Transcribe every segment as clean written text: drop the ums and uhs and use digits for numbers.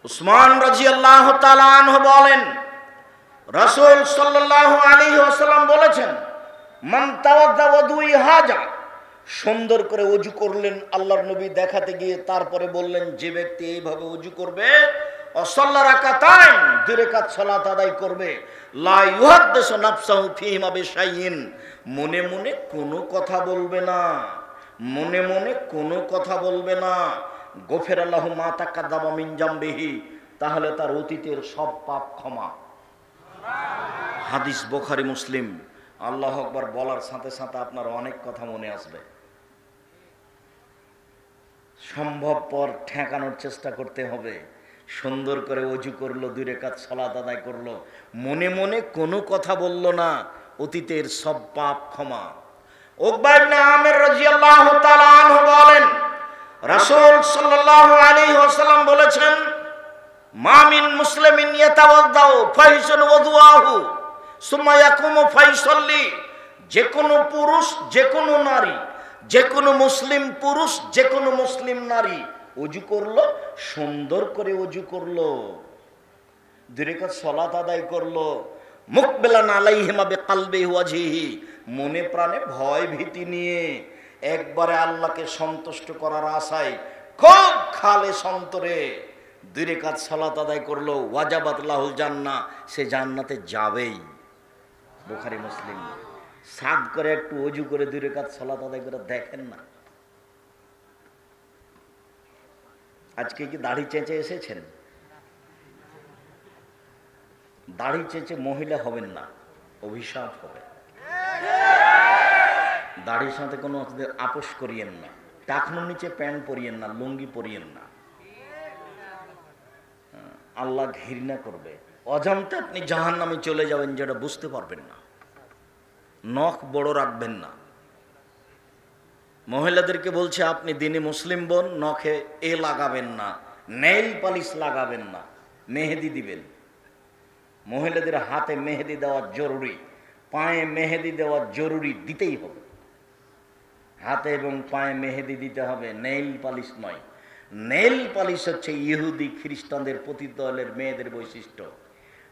উসমান রাদিয়াল্লাহু তাআলা আনহু বলেন, রাসূল সাল্লাল্লাহু আলাইহি ওয়াসাল্লাম বলেছেন, মান তাওয়াদ্দা ওয়াদুই হাজা, সুন্দর করে ওযু করলেন আল্লাহর নবী দেখাতে গিয়ে। তারপরে বললেন, যে ব্যক্তি এইভাবে ওযু করবে, অসাল্লা রাকাতাইন, 2 রাকাত সালাত আদায় করবে, লা ইউহাদ্দিসু নাফসাহু ফীহিমা বিশাইইন, মনে মনে কোনো কথা বলবে না, মনে মনে কোনো কথা বলবে না। গফিরা লাহু মা তাকাদ্দামা মিন জামবিহি, তাহলে তার অতীতের সব পাপ ক্ষমা। হাদিস বুখারী মুসলিম। আল্লাহু আকবার বলার সাথে সাথে আপনার অনেক কথা মনে আসবে। সম্ভবপর ঠেকানোর চেষ্টা করতে হবে। সুন্দর করে ওযু করলো, 2 রাকাত সালাত আদায় করলো, মনে মনে কোনো কথা বলল না, অতীতের সব পাপ ক্ষমা। উকবা ইবনে আমির রাদিয়াল্লাহু তাআলা আনহু বলেন, রাসূল সাল্লাল্লাহু আলাইহি ওয়াসাল্লাম বলেছেন, মা মিন মুসলিমিন ইয়াতাওয়াদ্দাউ ফাহিসান ওযুআহু সুম্মা ইয়াকুমু ফাইসাল্লি, যে কোনো পুরুষ, যে কোনো নারী, যে কোনো মুসলিম পুরুষ, যে কোনো মুসলিম নারী ওযু করলো, সুন্দর করে ওযু করলো, 2 রাকাত সালাত আদায় করলো, মুকবিলান আলাইহিমা বিকলবিহি ওয়াজহিহি, মনে প্রাণে ভয় ভীতি নিয়ে, একবারে আল্লাহকে সন্তুষ্ট করার আশায়, খুব খালেস অন্তরে 2 রাকাত সালাত আদায় করলো, ওয়াজাবাত লাহুল জান্নাহ, সে জান্নাতে যাবেই। বুখারী মুসলিম। সাদ করে একটু ওযু করে 2 রাকাত সালাত আদায় করে দেখেন না। আজকে কি দাড়ি চেঁচে এসেছেন? দাড়ি চেঁচে মহিলা হবেন না, অভিশাপ হবে। দাড়ির সাথে কোনো আপোষ করিয়েন না, টাকনুর নিচে প্যান্ট পরিয়েন না, লুঙ্গি পরিয়েন না, আল্লাহ ঘৃণা করবে। অজান্তে আপনি জাহান্নামে চলে যাবেন, যেটা বুঝতে পারবেন না। নখ বড় রাখবেন না। মহিলাদেরকে বলছে, আপনি দিনে মুসলিম বোন, নখে এ লাগাবেন না, নেইল পালিশ লাগাবেন না, মেহেদি দিবেন। মহিলাদের হাতে মেহেদি দেওয়া জরুরি, পায়ে মেহেদি দেওয়া জরুরি, দিতেই হবে। হাতে এবং পায়ে মেহেদি দিতে হবে, নেইল পালিশ নয়। নেইল পালিশ হচ্ছে ইহুদি খ্রিস্টানদের পতিতালয়ের মেয়েদের বৈশিষ্ট্য।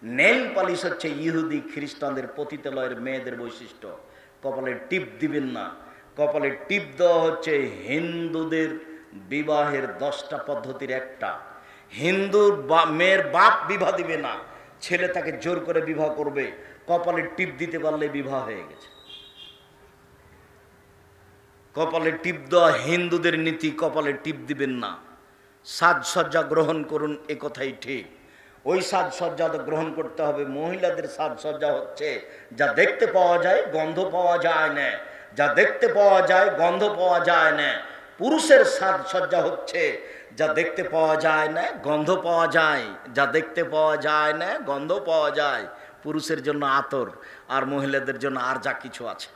নেইল পালিশ হচ্ছে ইহুদি খ্রিস্টানদের পতিতালয়ের মেয়েদের বৈশিষ্ট্য। কপালে টিপ দিবেন না। কপালে টিপ দেওয়া হচ্ছে হিন্দুদের বিবাহের 10টা পদ্ধতির একটা। হিন্দুর মেয়ের বাপ বিবাহ দিবে না, ছেলে তাকে জোর করে বিবাহ করবে। কপালে টিপ দিতে পারলে বিবাহ হয়ে গেছে। কপালে টিপ দেওয়া হিন্দুদের নীতি, কপালে টিপ দিবেন না। সাজসজ্জা গ্রহণ করুন, এ কথাই ঠিক। ওই সাজসজ্জা তো গ্রহণ করতে হবে। মহিলাদের সাজসজ্জা হচ্ছে যা দেখতে পাওয়া যায়, গন্ধ পাওয়া যায় না, যা দেখতে পাওয়া যায়, গন্ধ পাওয়া যায় না। পুরুষের সাজসজ্জা হচ্ছে যা দেখতে পাওয়া যায় না, গন্ধ পাওয়া যায়, যা দেখতে পাওয়া যায় না, গন্ধ পাওয়া যায়। পুরুষের জন্য আতর, আর মহিলাদের জন্য আর যা কিছু আছে,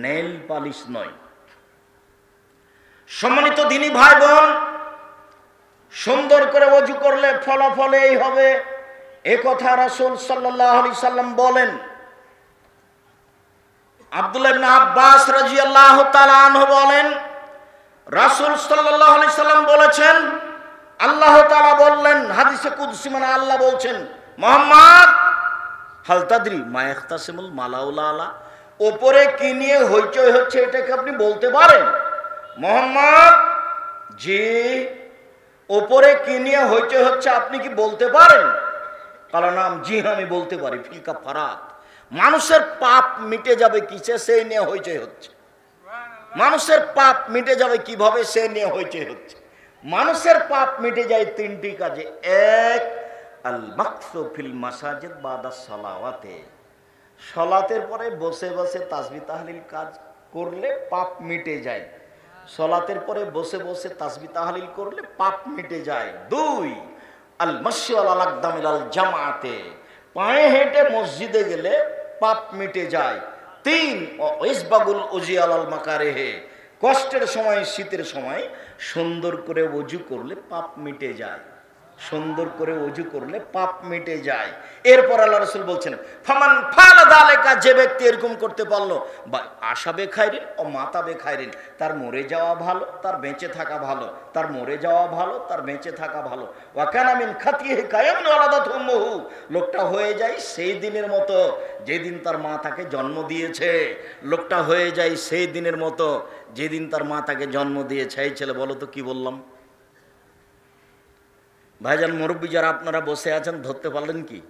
নেইল পালিশ নয়। সম্মানিত দিনী ভাই বোন, সুন্দর করে ওযু করলে ফলাফল এই হবে, এ কথা রাসূল সাল্লাল্লাহু আলাইহি সাল্লাম বলেন। আব্দুল্লাহ ইবনে আব্বাস রাদিয়াল্লাহু তাআলা আনহু বলেন, রাসূল সাল্লাল্লাহু আলাইহি সাল্লাম বলেছেন, আল্লাহ তাআলা বললেন, হাদিসে কুদসি, মানে আল্লাহ বলছেন, মুহাম্মদ হাল তাদরি মা ইখতাসিমুল মালাউল আলা, ওপরে কি নিয়ে হইচই হচ্ছে এটাকে আপনি বলতে পারেন? মুহাম্মদ, জি, ওপরে কি নিয়ে হইচই হচ্ছে আপনি কি বলতে পারেন? কালা নাম, জি আমি বলতে পারি। ফিল কাফারাত, মানুষের পাপ মিটে যাবে কিসে, সেই নিয়ে হইচই হচ্ছে। মানুষের পাপ মিটে যাবে কিভাবে, সে নিয়ে হইচই হচ্ছে। মানুষের পাপ মিটে যায় 3টি কাজে। এক, আল মাকসু ফিল মাসাজিদ বাদা সালাওয়াতে, সালাতের পরে বসে বসে তাসবিহ তাহলিল কাজ করলে পাপ মিটে যায়। সালাতের পরে বসে বসে তাসবিহ তাহলিল করলে পাপ মিটে যায়। 2, আল মাশি আল আকদামিল আল জামাতে, পায়ে হেঁটে মসজিদে গেলে পাপ মিটে যায়। 3, ইসবাগুল উজি আল মাকারেহে, কষ্টের সময়, শীতের সময় সুন্দর করে ওযু করলে পাপ মিটে যায়। সুন্দর করে ওযু করলে পাপ মিটে যায়। এরপর আল্লাহ রাসূল বলছেন, ফামান ফালা যালিকা, যে ব্যক্তি এরকম করতে পারলো, বা আশা বেখাইরিন ও মাতা বেখাইরিন, তার মরে যাওয়া ভালো, তার বেঁচে থাকা ভালো, তার মরে যাওয়া ভালো, তার বেঁচে থাকা ভালো। ওয়া কানা মিন খাতিহি কায়ামুন ওয়ালাদাতহু উম্মুহু, লোকটা হয়ে যায় সেই দিনের মতো যেদিন তার মা তাকে জন্ম দিয়েছে। লোকটা হয়ে যায় সেই দিনের মতো যেদিন তার মা তাকে জন্ম দিয়েছে। এই ছেলে বলো তো কি বললাম? ভাইজান মুরব্বী যারা আপনারা বসে আছেন, ধরতে পারলেন কি?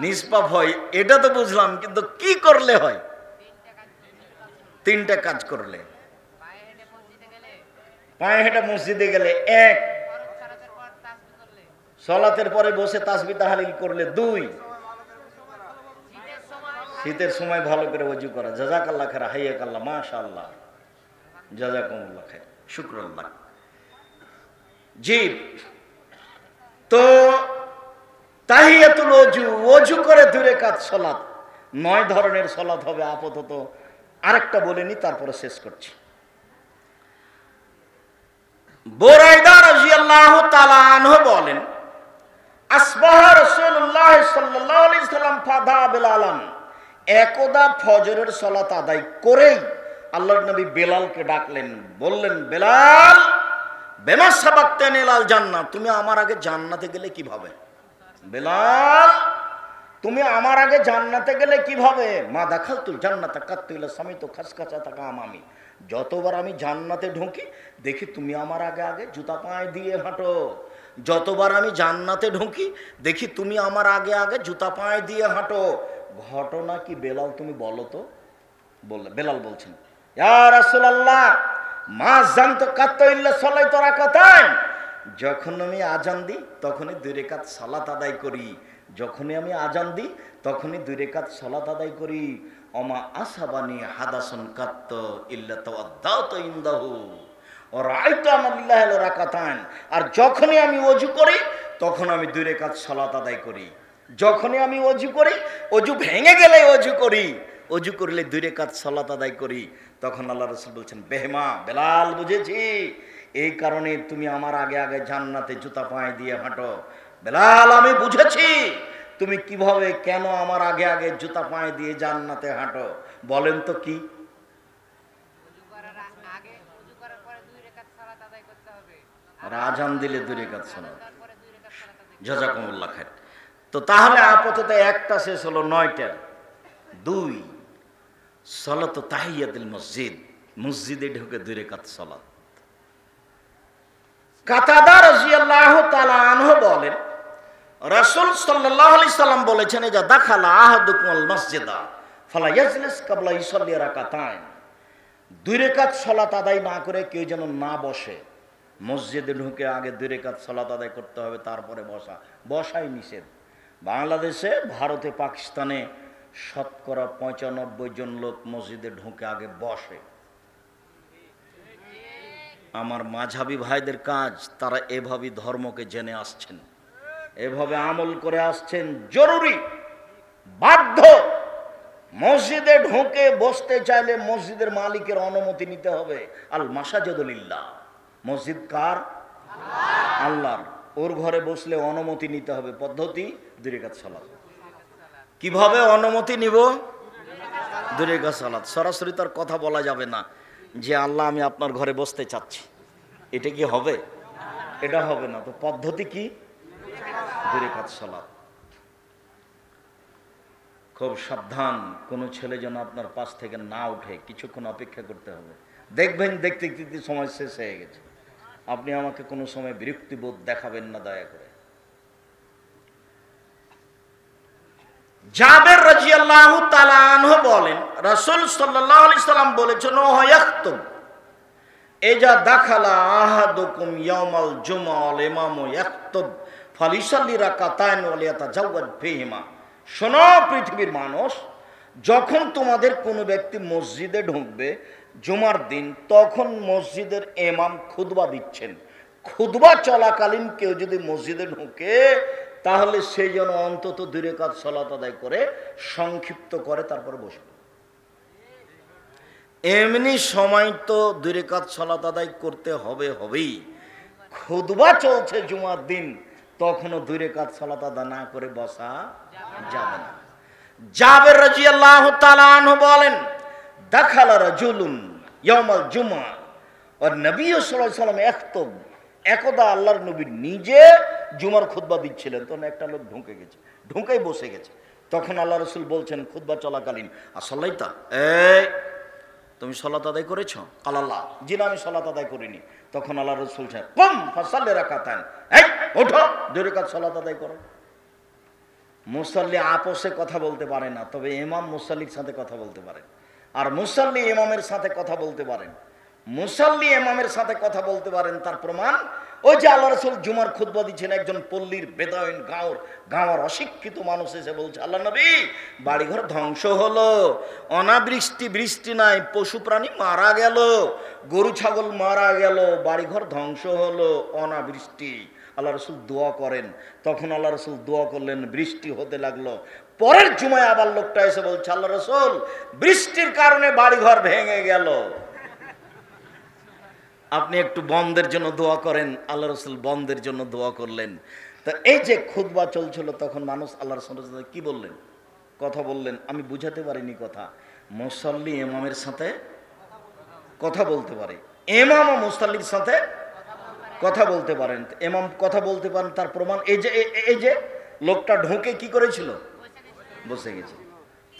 নিষ্পাপ হয় এটা তো বুঝলাম, কিন্তু কি করলে হয়? তিনটা কাজ করলে। পায়ে হেঁটে মসজিদে গেলে 1, সালাতের পরে বসে তাসবিহ তাহলিল করলে 2, শীতের সময় ভালো করে ওযু করা। জাযাকাল্লাহ খাইর, হাইয়াকাল্লাহ, মাশাআল্লাহ, জাযাকুমুল্লাহ খাইর, শুকরাল্লাহ। জি, তো তাহিয়াতুল ওযু, ওযু করে 2 রাকাত সালাত। 9 ধরনের সালাত হবে আপাতত। আরেকটা বলে নি, তারপরে শেষ করছি। বুরাইদা রাদিয়াল্লাহু তাআলা আনহু বলেন, আসবাহা রাসূলুল্লাহ সাল্লাল্লাহু আলাইহি সাল্লাম ফাদা বেলালান, একদা ফজরের সালাত আদায় করেই আল্লাহর নবী বেলালকে ডাকলেন, বললেন, বেলাল, বেমা সাবাকতানি ইলাল জান্নাহ, তুমি আমার আগে জান্নাতে গেলে কিভাবে? বেলাল, তুমি আমার আগে জান্নাতে গেলে কিভাবে? মা দাখালতুল জান্নাতা কাত্তু ইলা সামিতু খাসখাসাতাকা আমামি, যতবার আমি জান্নাতে ঢুকি দেখি তুমি আমার আগে আগে জুতা পায়ে দিয়ে হাঁটো। যতবার আমি জান্নাতে ঢুকি দেখি তুমি আমার আগে আগে জুতা পায়ে দিয়ে হাঁটো। ঘটনা কি বেলাল, তুমি বলো তো? বললে বেলাল বলছেন, ইয়া রাসূলুল্লাহ, মা জানতো কাত্তু ইল্লা সালাতু রাকাতাইন, যখন আমি আজান দিই তখনই 2 রাকাত সালাত আদায় করি। যখনই আমি আজান দিই তখনই 2 রাকাত সালাত আদায় করি। অমা আসাবানি হাদাসুন কাত্ত ইল্লা তাওয়াদ্দাতু ইনদাহু ওয়া রাআইতু আনাল্লাহি রাকাতান, আর যখনই আমি ওযু করি তখন আমি 2 রাকাত সালাত আদায় করি। যখনই আমি ওযু করি, ওযু ভেঙে গেলে ওযু করি, ওযু করলে 2 রাকাত সালাত আদায় করি। তখন আল্লাহ রাসূল বলছেন, বেহমা, বেলাল, বুঝেছি, এই কারণে তুমি আমার আগে আগে জান্নাতে জুতা পায়ে দিয়ে হাঁটো। বেলাল, আমি বুঝেছি তুমি কিভাবে, কেন আমার আগে আগে জুতা পায়ে দিয়ে জান্নাতে হাঁটো। বলেন তো কি? আজান দিলে 2 রাকাত সালাত। জাযাকুমুল্লাহ খাইর। তো তাহলে আপাতত একটা শেষ হলো, 9টা। 2, সালাত তাহিয়াতুল মসজিদ, মসজিদে ঢুকে 2 রাকাত সালাত। কাতাদা রাদিয়াল্লাহু তাআলা আনহু বলেন, রাসূল সাল্লাল্লাহু আলাইহি সাল্লাম বলেছেন, যা দাখালা আহাদুকুমুল মসজিদা ফালা ইয়াজলিস ক্বাবলা ইসাল্লি রাকাতাইন, 2 রাকাত সালাত আদায় না করে কেউ যেন না বসে। মসজিদে ঢুকে আগে 2 রাকাত সালাত আদায় করতে হবে, তারপরে বসা। বসাই নিষেধ। বাংলাদেশে, ভারতে, পাকিস্তানে শতকরা 95 জন লোক মসজিদে ঢুকে আগে বসে। আমার মাঝহাবি ভাইদের কাজ, তারা এভাবে ধর্মকে জেনে আসছেন, এভাবে আমল করে আসছেন। জরুরি, বাধ্য, মসজিদে ঢুকে বসতে চাইলে মসজিদের মালিকের অনুমতি নিতে হবে। আল মাসাজিদু লিল্লাহ, মসজিদ কার? আল্লাহর। ওর ঘরে বসলে অনুমতি নিতে হবে। পদ্ধতি 2 রাকাত সালাত। কিভাবে অনুমতি নিব? 2 রাকাত সালাত। সরাসরি তার কথা বলা যাবে না যে আল্লাহ, আমি আপনার ঘরে বসতে চাচ্ছি। এটা কি হবে? এটা হবে না। তো পদ্ধতি কি? 2 রাকাত সালাত। খুব সাবধান, কোনো ছেলে যেন আপনার পাশ থেকে না উঠে। কিছুক্ষণ অপেক্ষা করতে হবে। দেখবেন দেখতে দেখতে সময় শেষ হয়ে গেছে। আপনি আমাকে কোনো সময় বিরক্তিবোধ দেখাবেন না, দয়া করে। জাবের রাদিয়াল্লাহু তাআলা আনহু বলেন, রাসূল সাল্লাল্লাহু আলাইহি সাল্লাম বলেছেন, ওয়া ইয়াখতুম ইজা দাখালা আহাদুকুম ইয়াউমাল জুমআ ওয়াল ইমামু ইয়াখতুব ফালিসাল্লি রাকাতাইন ওয়া লিয়াতাজাওয়াজ ফীহিমা। শোনো পৃথিবীর মানুষ, যখন তোমাদের কোনো ব্যক্তি মসজিদে ঢুকবে জুমার দিন, তখন মসজিদের ইমাম খুতবা দিচ্ছেন। খুতবা চলাকালীন কেউ যদি মসজিদে ঢুকে, তাহলে সেই যেন অন্তত 2 রাকাত সালাত আদায় করে সংক্ষিপ্ত করে তারপরে বসবে। এমনি সময় তো 2 রাকাত সালাত আদায় করতে হবেই। খুতবা চলছে জুমার দিন, তখনও 2 রাকাত সালাত আদায় না করে বসা যাবে না। জাবের রাদিয়াল্লাহু তাআলা আনহু বলেন, দাখালা রাজুলুন ইয়াউমাল জুমআ ওয়া নবী সাল্লাল্লাহু আলাইহি ওয়াসাল্লাম ইয়াখতুব। একদা আল্লাহর নবী নিজে জুমার খুতবা দিচ্ছিলেন, তখন একটা লোক ঢুকেই বসে গেছে। তখন আল্লাহ রাসূল বলছেন খুতবা চলাকালীন, আসলাইতা, এই তুমি সালাত আদায় করেছো? আল্লাহ, জি না, আমি সালাত আদায় করিনি। তখন আল্লাহ রাসূল বলছেন, কুম ফাসাল্লি রাকাতান, এই ওঠো 2 রাকাত সালাত আদায় করো। মুসাল্লি আপোষে কথা বলতে পারে না, তবে ইমাম মুসাল্লির সাথে কথা বলতে পারেন, আর মুসাল্লি ইমামের সাথে কথা বলতে পারেন। মুসাল্লি ইমামের সাথে কথা বলতে পারেন, তার প্রমাণ ওই যে আল্লাহ রাসূল জুমার খুতবা দিচ্ছেন, একজন পল্লীর বেদাইন গাঁওয়ার অশিক্ষিত মানুষ এসে বলছে, আল্লাহ নবী, বাড়িঘর ধ্বংস হলো, বৃষ্টি নাই, পশু প্রাণী মারা গেল, গরু ছাগল মারা গেল, বাড়িঘর ধ্বংস হলো, অনাবৃষ্টি। আল্লাহ রাসূল দোয়া করেন, তখন আল্লাহ রাসূল দোয়া করলেন, বৃষ্টি হতে লাগলো। পরের জুমায় আবার লোকটা এসে বলছে, আল্লাহ রাসূল, বৃষ্টির কারণে বাড়িঘর ভেঙে গেল, আপনি একটু বন্ধের জন্য দোয়া করেন। আল্লাহ রাসূল বন্ধের জন্য দোয়া করলেন। তা এই যে খুতবা চলছিল, তখন মানুষ আল্লাহ রাসূল কি বললেন, কথা বললেন, আমি বুঝাতে পারিনি কথা। মুসাল্লি ইমামের সাথে কথা বলতে পারে, ইমাম ও মুসাল্লির সাথে কথা বলতে পারেন। ইমাম কথা বলতে পারেন, তার প্রমাণ এই যে লোকটা ঢুকে কি করেছিল, বসে গেছে।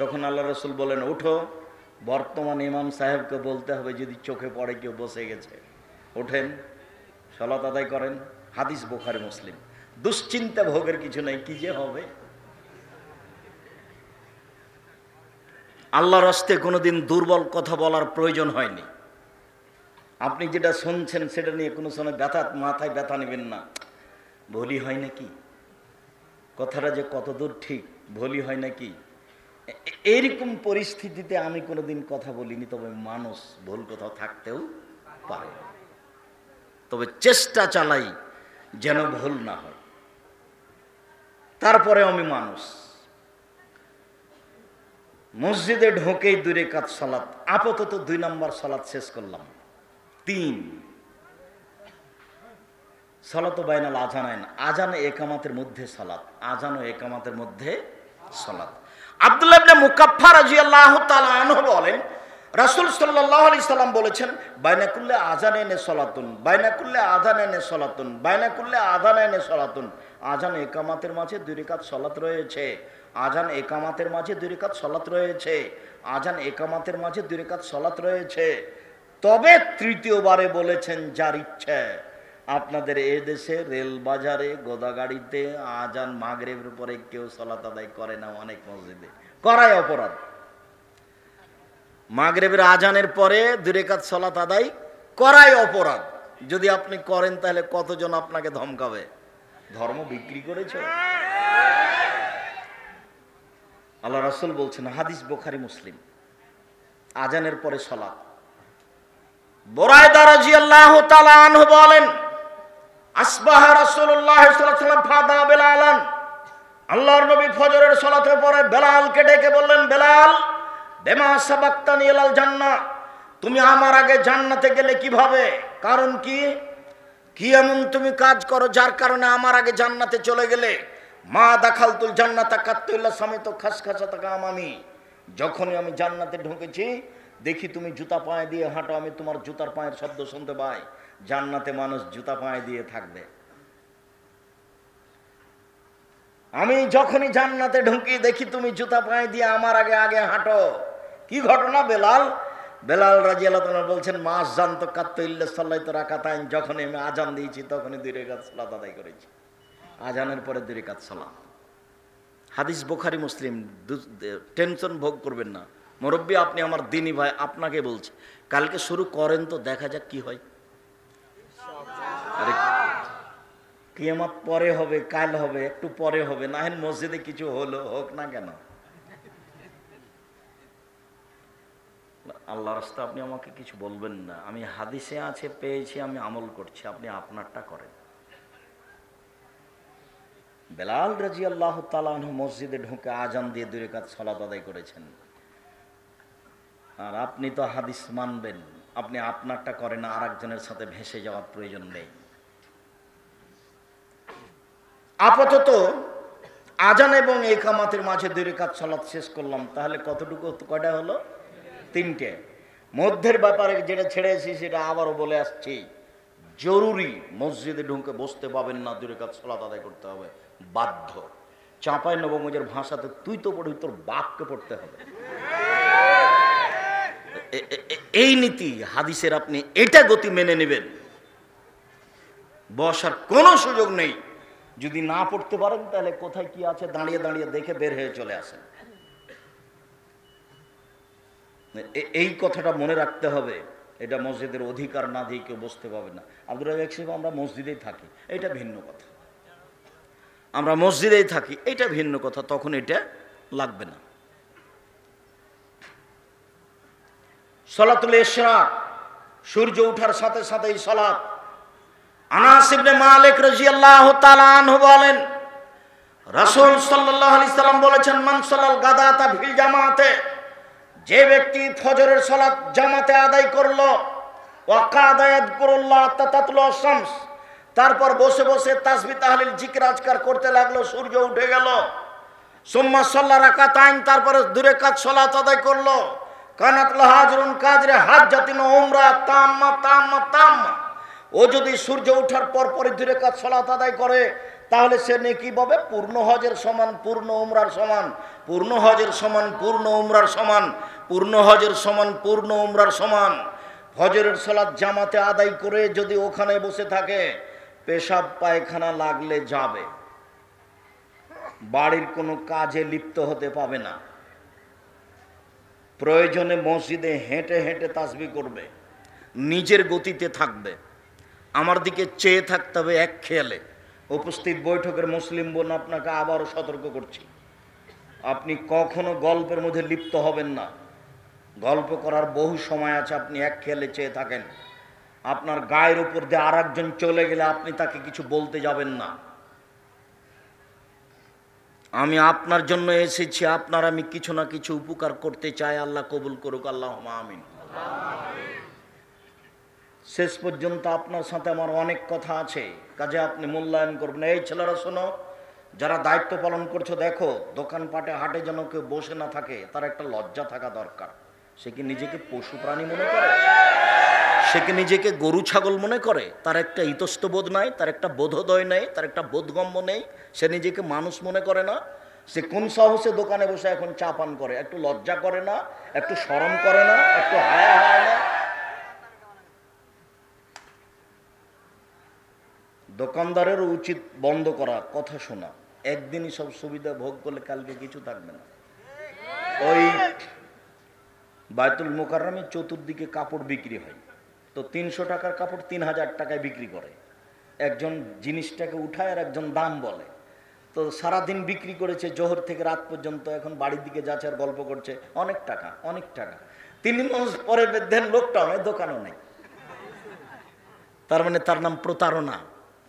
তখন আল্লাহ রাসূল বলেন, উঠো, বর্তমান ইমাম সাহেবকে বলতে হবে যদি চোখে পড়ে কেউ বসে গেছে, ওঠেন, সালাত আদায় করেন। হাদিস বুখারী মুসলিম। দুশ্চিন্তা ভোগের কিছু নেই, কি যে হবে। আল্লাহর রাস্তে কোনোদিন দুর্বল কথা বলার প্রয়োজন হয়নি। আপনি যেটা শুনছেন সেটা নিয়ে কোনো সময় মাথায় ব্যথা নেবেন না। ভুলই হয় নাকি, কথাটা যে কতদূর ঠিক, ভুলই হয় নাকি, এইরকম পরিস্থিতিতে আমি কোনোদিন কথা বলিনি। তবে মানুষ ভুল কোথাও থাকতেও পারে, তবে চেষ্টা চালাই যেন ভুল না হয়। তারপরে আমি মানুষ। মসজিদে ঢোকেই 2 রাকাত সালাত, আপাতত 2 নম্বর সালাত শেষ করলাম। 3 সালাত বাইনাল আজানাইন, আজান একামাতের মধ্যে সালাত, আজান ও একামাতের মধ্যে সালাত। আব্দুল্লাহ ইবনে মুকাফফা রাদিয়াল্লাহু তাআলা আনহু বলেন, রাসূল সাল্লাল্লাহু আলাইহি সাল্লাম বলেছেন, বাইনা কুল্লি আযানাইনে সালাতুন, বাইনা কুল্লি আযানাইনে সালাতুন, বাইনা কুল্লি আযানাইনে সালাতুন। আযান একামাতের মাঝে 2 রাকাত সালাত রয়েছে, আযান একামাতের মাঝে 2 রাকাত সালাত রয়েছে, আযান একামাতের মাঝে 2 রাকাত সালাত রয়েছে। তবে তৃতীয়বারে বলেছেন, যার ইচ্ছে। আপনাদের এই দেশে রেল বাজারে, গোদাগাড়িতে আজান মাগরিবের পরে কেউ সালাত আদায় করে না, অনেক মসজিদে করায় অপরাধ। মাগরিবের আজানের পরে 2 রাকাত সালাত আদায় করাই অপরাধ। যদি আপনি করেন তাহলে কতজন আপনাকে ধমকাবে, ধর্ম বিক্রি করেছ। আল্লাহ রাসূল বলছেন, হাদিস বুখারী মুসলিম, আজানের পরে সালাত। বুরায়দা রাদিয়াল্লাহু তাআলা আনহু বলেন, আসবাহা রাসূলুল্লাহ সাল্লাল্লাহু আলাইহি ওয়াসাল্লাম ফাদা বেলালান, আল্লাহর নবী ফজরের সালাতের পরে বেলালকে ডেকে বললেন, বেলাল, বিমা সাবাকতানি ইলাল জান্নাহ, তুমি আমার আগে জান্নাতে গেলে কিভাবে? কারণ কি এমন তুমি কাজ করো যার কারণে আমার আগে জান্নাতে চলে গেলে? মা দাখালতুল জান্নাতা কাত্তু ইল্লা সামিতু খাসখাসাতাকা আমামি, যখনই আমি জান্নাতে ঢুকেছি দেখি তুমি জুতা পায়ে দিয়ে হাঁটো, আমি তোমার জুতার পায়ের শব্দ শুনতে পাই। জান্নাতে মানুষ জুতা পায়ে দিয়ে থাকবে। আমি যখনই জান্নাতে ঢুকি দেখি তুমি জুতা পায়ে দিয়ে আমার আগে আগে হাঁটো। কি ঘটনা বেলাল? বেলাল রাদিয়াল্লাহু তাআলা বলছেন, মাস জানতো কাত্তু ইল্লা সাল্লাতু রাকাতাইন, যখনই আমি আজান দিয়েছি তখনই 2 রাকাত সালাত আদায় করেছি। আজানের পরে 2 রাকাত সালাত। হাদিস বুখারী মুসলিম। টেনশন ভোগ করবেন না মুরব্বী, আপনি আমার দিনী ভাই, আপনাকে বলছি, কালকে শুরু করেন তো দেখা যাক কি হয়। আরে কিয়ামত পরে হবে, কাল হবে, একটু পরে হবে, না হয় মসজিদে কিছু হলো, হোক না কেন। আল্লাহ রাস্তা আপনি আমাকে কিছু বলবেন না, আমি হাদিসে আছে পেয়েছি, আমি আমল করছি, আপনি আপনারটা করেন। বেলাল রাদিয়াল্লাহু তাআলা আনহু মসজিদে ঢুকে আজান দিয়ে 2 রাকাত সালাত আদায় করেছেন। আর আপনি তো হাদিস মানবেন, আপনি আপনারটা করেন, আর একজনের সাথে ভেসে যাওয়ার প্রয়োজন নেই। আপাতত আজান এবং ইকামতের মাঝে 2 রাকাত সালাত শেষ করলাম, তাহলে কতটুকু, কয়টা হলো? 3টে। মধ্যের ব্যাপারে যেটা ছেড়েছি সেটা আবারও বলে আসছি, জরুরি মসজিদে ঢুকে বসতে পাবেন না, 2 রাকাত সালাত আদায় করতে হবে, বাধ্য। চাঁপাই নবমজের ভাষাতে তুই তো পড়ি, তোর বাপকে পড়তে হবে। এই নীতি হাদিসের, আপনি এটা গতি মেনে নেবেন, বসার কোনো সুযোগ নেই। যদি না পড়তে পারেন তাহলে কোথায় কি আছে দাঁড়িয়ে দাঁড়িয়ে দেখে বের হয়ে চলে আসেন। এই কথাটা মনে রাখতে হবে। এটা মসজিদের অধিকার না দিয়ে কেউ বসতে পাবে না। আব্দুর রাজ্জাক সাহেব, আমরা মসজিদেই থাকি, এটা ভিন্ন কথা। আমরা মসজিদেই থাকি, এটা ভিন্ন কথা, তখন এটা লাগবে না। সালাতুল ইশরাক, সূর্য ওঠার সাথে সাথেই সালাত। আনাস ইবনে মালিক রাদিয়াল্লাহু তাআলা আনহু বলেন, রাসূল সাল্লাল্লাহু আলাইহি সাল্লাম বলেছেন, মান সাল্লাল গাদাতা ফিল জামাতে, যে ব্যক্তি ফজরের সালাত জামাতে আদায় করলো, ওয়া কাদা ইয়াযকুরুল্লাহ তাতাতলু শামস, তারপর বসে বসে তাসবিহ তাহলিল জিকির আজকার করতে লাগলো, সূর্য উঠে গেল। সুম্মা সাল্লা রাকাতাইন, তারপরে 2 রাকাত সালাত আদায় করলো, কানাত লাহু আজরুন কাজরে হাজ্জাতিন উমরা তাম্মা তাম্মা তাম্মা। ও যদি সূর্য ওঠার পর পরে 2 রাকাত সালাত আদায় করে, তাহলে সে নেকি পাবে পূর্ণ হজের সমান, পূর্ণ উমরার সমান, পূর্ণ হজের সমান, পূর্ণ উমরার সমান, পূর্ণ হজের সমান, পূর্ণ উমরার সমান। ফজরের সালাত জামাতে আদায় করে যদি ওখানে বসে থাকে, পেশাব পায়খানা লাগলে যাবে, বাড়ির কোনো কাজে লিপ্ত হতে পাবে না। প্রয়োজনে মসজিদে হেঁটে হেঁটে তাসবিহ করবে, নিজের গতিতে থাকবে, আমার দিকে চেয়ে থাকতে হবে এক খেয়ালে। উপস্থিত বৈঠকের মুসলিম বোন, আপনাকে আবারও সতর্ক করছি, আপনি কখনো গল্পের মধ্যে লিপ্ত হবেন না। গল্প করার বহু সময় আছে, আপনি এক খেয়ালে চেয়ে থাকেন। আপনার গায়ের উপর দিয়ে আর একজন চলে গেলে আপনি তাকে কিছু বলতে যাবেন না। আমি আপনার জন্য এসেছি, আপনার আমি কিছু না কিছু উপকার করতে চাই, আল্লাহ কবুল করুক, আল্লাহুম্মা আমিন। শেষ পর্যন্ত আপনার সাথে আমার অনেক কথা আছে, কাজে আপনি মূল্যায়ন করবেন। এই ছেলেরা শোনো, যারা দায়িত্ব পালন করছো, দেখো দোকানপাটে হাটে যেন কেউ বসে না থাকে, তার একটা লজ্জা থাকা দরকার। সে কি নিজেকে পশু প্রাণী মনে করে? সে কি নিজেকে গরু ছাগল মনে করে? তার একটা ইতস্তবোধ নাই, তার একটা বোধোদয় নেই, তার একটা বোধগম্য নেই, সে নিজেকে মানুষ মনে করে না। সে কোন সাহসে দোকানে বসে এখন চা পান করে? একটু লজ্জা করে না? একটু শরম করে না? একটু হায়া হয় না? দোকানদারেরও উচিত বন্ধ করা, কথা শোনা। একদিনই সব সুবিধা ভোগ করলে কালকে কিছু থাকবে না। ওই বায়তুল মুকাররমে চতুর্দিকে কাপড় বিক্রি হয়, তো 300 টাকার কাপড় 3000 টাকায় বিক্রি করে। একজন জিনিসটাকে উঠায় আর একজন দাম বলে। তো সারাদিন বিক্রি করেছে জোহর থেকে রাত পর্যন্ত, এখন বাড়ির দিকে যাচ্ছে আর গল্প করছে, অনেক টাকা অনেক টাকা। 3 মাস পরে দেখেন লোকটাও নেই, দোকানও নেই। তার মানে তার নাম প্রতারণা।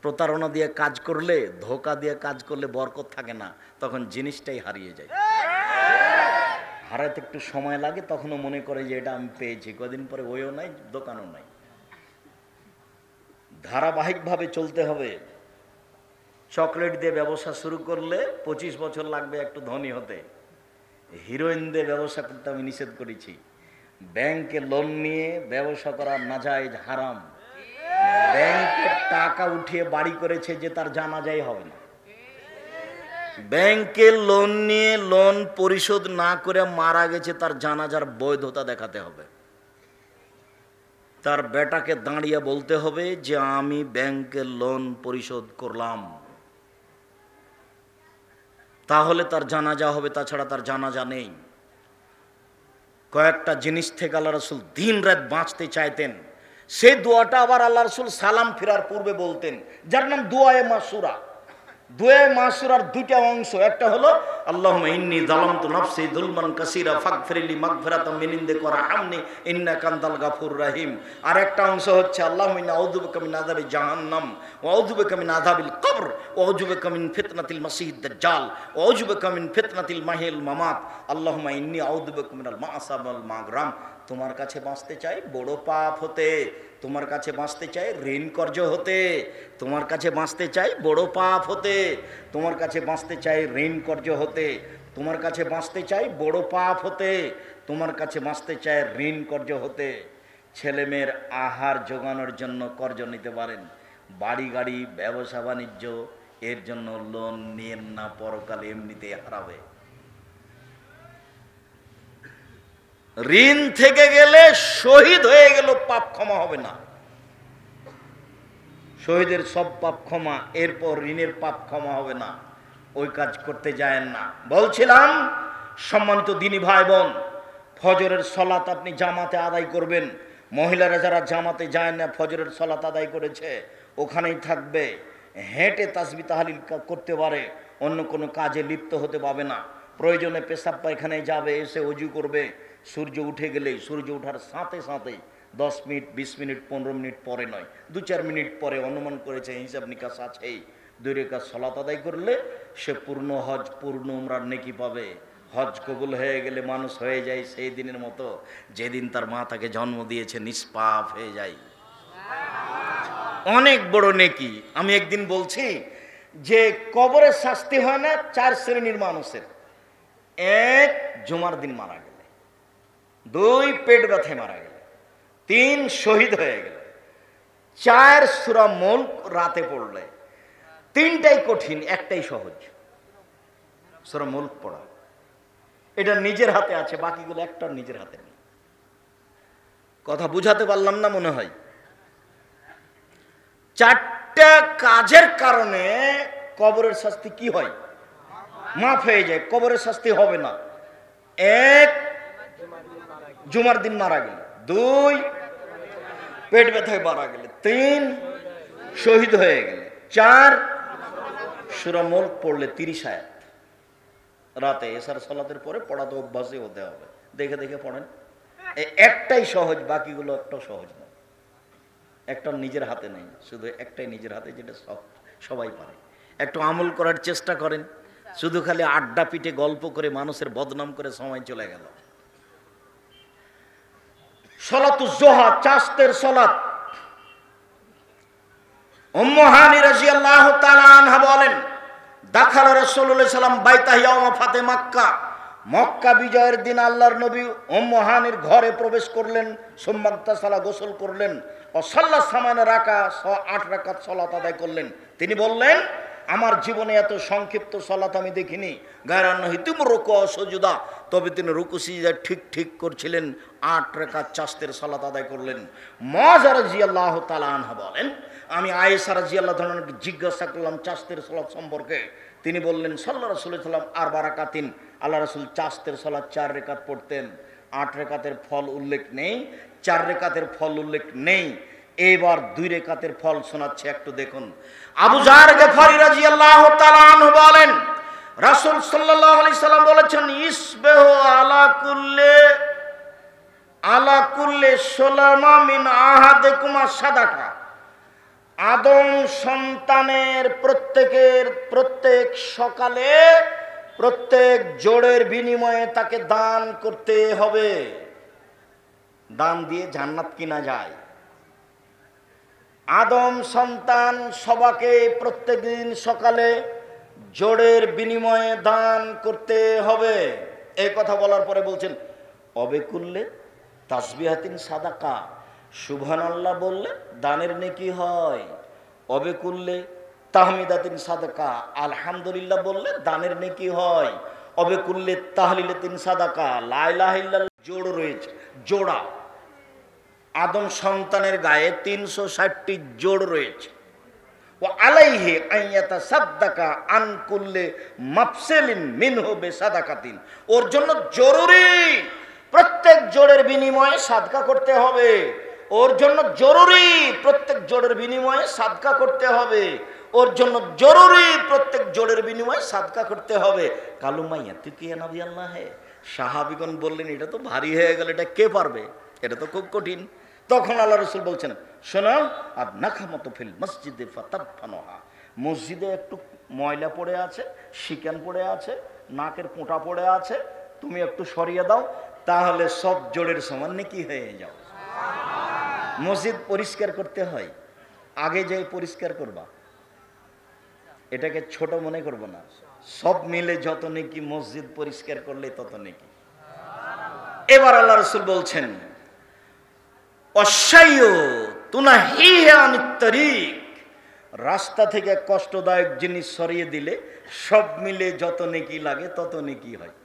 প্রতারণা দিয়ে কাজ করলে, ধোকা দিয়ে কাজ করলে বরকত থাকে না, তখন জিনিসটাই হারিয়ে যায়। হারাতে একটু সময় লাগে, তখনও মনে করে যে এটা আমি পেয়েছি, কদিন পরে ওইও নাই, দোকানও নাই। ধারাবাহিকভাবে চলতে হবে। চকলেট দিয়ে ব্যবসা শুরু করলে 25 বছর লাগবে একটু ধনী হতে। হিরোইন দিয়ে ব্যবসা করতে আমি নিষেধ করেছি। ব্যাংকে লোন নিয়ে ব্যবসা করা নাজায়েজ, হারাম। ব্যাংকে টাকা উঠিয়ে বাড়ি করেছে যে তার জানাজাই হবে না। ব্যাংকে লোন নিয়ে লোন পরিশোধ না করে মারা গেছে, তার জানাজার বৈধতা দেখাতে হবে। তার বেটাকে দাঁড়িয়ে বলতে হবে যে আমি ব্যাংকের লোন পরিশোধ করলাম, তাহলে তার জানাজা হবে, তাছাড়া তার জানাজা নেই। কয়েকটা জিনিস থেকে আল্লাহ রাসূল দিন রাত বাঁচতে চাইতেন। সেই দোয়াটা আবার আল্লাহ রাসূল সালাম ফেরার পূর্বে বলতেন, যার নাম দুআয়ে মাসুরা। দুআয়ে মাসুরার 2টা অংশ, একটা হলো আল্লাহুম্মা ইন্নী যালামতু নাফসি যুলমান কাসীরা ফাগফিরলি মাগফিরাতাম মিন ইনদিকা ওয়ারহামনি ইন্নাকা আনতাল গাফুরুর রহিম। আর একটা অংশ হচ্ছে আল্লাহুম্মা ইন্নী আউযু বিকা মিন আযাবি জাহান্নাম ওয়া আউযু বিকা মিন আযাবিল কবর ওয়া আউযু বিকা মিন ফিতনাতিল মাসিহিদ দাজ্জাল ওয়া আউযু বিকা মিন ফিতনাতিল মাহিল মামাত। আল্লাহুম্মা ইন্নী আউযু বিকা মিনাল মা'সাব ওয়াল মাগরাম। তোমার কাছে বাঁচতে চাই বড় পাপ হতে, তোমার কাছে বাঁচতে চাই ঋণ কর্য হতে, তোমার কাছে বাঁচতে চাই বড় পাপ হতে, তোমার কাছে বাঁচতে চাই ঋণ কর্য হতে, তোমার কাছে বাঁচতে চাই বড় পাপ হতে, তোমার কাছে বাঁচতে চাই ঋণ কর্য হতে। ছেলে মেয়ের আহার জোগানোর জন্য কর্জ নিতে পারেন, বাড়ি গাড়ি ব্যবসা বাণিজ্য এর জন্য লোন নিয়েন না, পরকালে এমনিতেই হারাবে। ঋণ থেকে গেলে শহীদ হয়ে গেল পাপ ক্ষমা হবে না, শহীদের সব পাপ ক্ষমা, এরপর ঋণের পাপ ক্ষমা হবে না, ওই কাজ করতে যায়েন না। বলছিলাম সম্মানিত দিনী ভাই বোন, ফজরের সলাত আপনি জামাতে আদায় করবেন। মহিলারা যারা জামাতে যায় না, ফজরের সলাত আদায় করেছে, ওখানেই থাকবে, হেঁটে তাসবিহ তাহলিল করতে পারে, অন্য কোনো কাজে লিপ্ত হতে পাবে না। প্রয়োজনে পেশাব পায়খানায় যাবে, এসে অজু করবে। সূর্য উঠে গেলেই, সূর্য ওঠার সাথে সাথে 10 মিনিট 20 মিনিট 15 মিনিট পরে নয়, 2-4 মিনিট পরে, অনুমান করেছে, হিসাব নিকাশ আছেই, 2 রাকাত সালাত আদায় করলে সে পূর্ণ হজ পূর্ণ উমরার নেকি পাবে। হজ কবুল হয়ে গেলে মানুষ হয়ে যায় সেই দিনের মতো যেদিন তার মা তাকে জন্ম দিয়েছে, নিষ্পাপ হয়ে যায়। অনেক বড় নেকি। আমি একদিন বলছি যে কবরের শাস্তি হয় না 4 শ্রেণীর মানুষের। 1, জুমার দিন মারা গেলে, 2, পেট ব্যথায় মারা গেলে, 3, শহীদ হয়ে গেলে, 4, সূরা মুলক রাতে পড়লে। 3টাই কঠিন, একটাই সহজ, সূরা মুলক পড়া। এটা নিজের হাতে আছে, বাকিগুলো একটা নিজের হাতে নেই। কথা বুঝাতে পারলাম না মনে হয়। 4টা কাজের কারণে কবরের শাস্তি কি হয়? মাফ হয়ে যায়, কবরের শাস্তি হবে না। 1, জুমার দিন মারা গেলে, 2, পেট ব্যথায় মারা গেলে, 3, শহীদ হয়ে গেলে, 4, সূরা মুলক পড়লে 30 আয়াত রাতে এশার সালাতের পরে পড়া তো অভ্যাসই হতে হবে, দেখে দেখে পড়েন। একটাই সহজ, বাকিগুলো একটাও সহজ না, একটা নিজের হাতে নেই, শুধু একটাই নিজের হাতে, যেটা সবাই পারে। একটু আমল করার চেষ্টা করেন, শুধু খালি আড্ডা পিটে গল্প করে মানুষের বদনাম করে সময় চলে গেল। সলাতুজ জোহা, চাষতের সলাত। উম্মু হানি রাদিয়াল্লাহু তাআলা আনহা বলেন, দাখালা রাসূলুল্লাহ সাল্লাম বাইতা ইয়াউমা ফাতে মক্কা, মক্কা বিজয়ের দিন আল্লাহর নবী উম্মু হানির ঘরে প্রবেশ করলেন, সুম্মাগতাসালা, গোসল করলেন, ও সাল্লা সামানা রাকা, 8 রাকাত সালাত আদায় করলেন। তিনি বললেন, আমার জীবনে এত সংক্ষিপ্ত সালাত আমি দেখিনি। গায়রান হিতুম রুকু ও সুজুদা, তবে তিনি রুকু সিজদা ঠিক ঠিক করছিলেন। 8 রাকাত চাষতের সালাত আদায় করলেন। মুআযা রাদিয়াল্লাহু তাআলা আনহা বলেন, আমি আয়েশা রাদিয়াল্লাহু তাআলা জিজ্ঞাসা করলাম চাষতের সালাত সম্পর্কে। তিনি বললেন, সাল্লাল্লাহু আলাইহি ওয়াসাল্লাম 4 রাকাতিন, আল্লাহ রাসূল চাষতের সালাত 4 রাকাত পড়তেন। 8 রাকাতের ফল উল্লেখ নেই, 4 রাকাতের ফল উল্লেখ নেই। এবার 2 রাকাতের ফল শোনাচ্ছে, একটু দেখুন। আবু যার গফারি রাদিয়াল্লাহু তাআলা আনহু বলেন, রাসূল সাল্লাল্লাহু আলাইহি সাল্লাম বলেছেন, ইসবিহু আলা কুল্লি সুলামা মিন আহাদিকুমা সাদাকা। আদম সন্তানের প্রত্যেক সকালে প্রত্যেক জোড়ের বিনিময়ে তাকে দান করতে হবে। দান দিয়ে জান্নাত কিনা যায়। আদম সন্তান সবাকে প্রত্যেকদিন সকালে জোড়ের বিনিময়ে দান করতে হবে। এই কথা বলার পরে বলছেন, অবে করলে তাসবিহাতিন সাদাকা, সুবহানাল্লাহ বললে দানের নেকি হয়। অবে করলে তাহমিদাতিন সাদাকা, আলহামদুলিল্লাহ বললে দানের নেকি হয়। অবে করলে তাহলিলাতিন সাদাকা, লা ইলাহা ইল্লাল্লাহ জোড় রয়েছে, জোড়া। আদম সন্তানের গায়ে 360টি জোড় রয়েছে। ও আলাইহি আইয়াতা সাদ্দাকা আন কুল্লি মাফসিলিন মিনহু বিসাদাকাতিন, ওর জন্য জরুরি প্রত্যেক জোড়ের বিনিময়ে সাদকা করতে হবে। ওর জন্য জরুরি প্রত্যেক জোড়ের বিনিময়ে সাদকা করতে হবে। ওর জন্য জরুরি প্রত্যেক জোড়ের বিনিময়ে সাদকা করতে হবে। কালুমাইয়া তুই কি নবী আল্লাহ হে, সাহাবীগণ বললেন, এটা তো ভারী হয়ে গেল, এটা কে পারবে, এটা তো খুব কঠিন। তখন আল্লাহ রাসূল বলছেন, শোনো, আর নাখামত ফিল মসজিদে ফাতাবফানহা, মসজিদে একটু ময়লা পড়ে আছে, শিকেন পড়ে আছে, নাকের পোঁটা পড়ে আছে, তুমি একটু সরিয়ে দাও, তাহলে সব জোড়ের সমান নেকি হয়ে যাও। মসজিদ পরিষ্কার করতে হয়, আগে যে পরিষ্কার করবা, এটাকে ছোট মনে করবো না। সব মিলে যত নেকি, মসজিদ পরিষ্কার করলে তত নেকি। এবার আল্লাহ রাসূল বলছেন, রাস্তা থেকে কষ্টদায়ক জিনিস সরিয়ে দিলে সব মিলে যত নেকি লাগে তত নেকি হয়।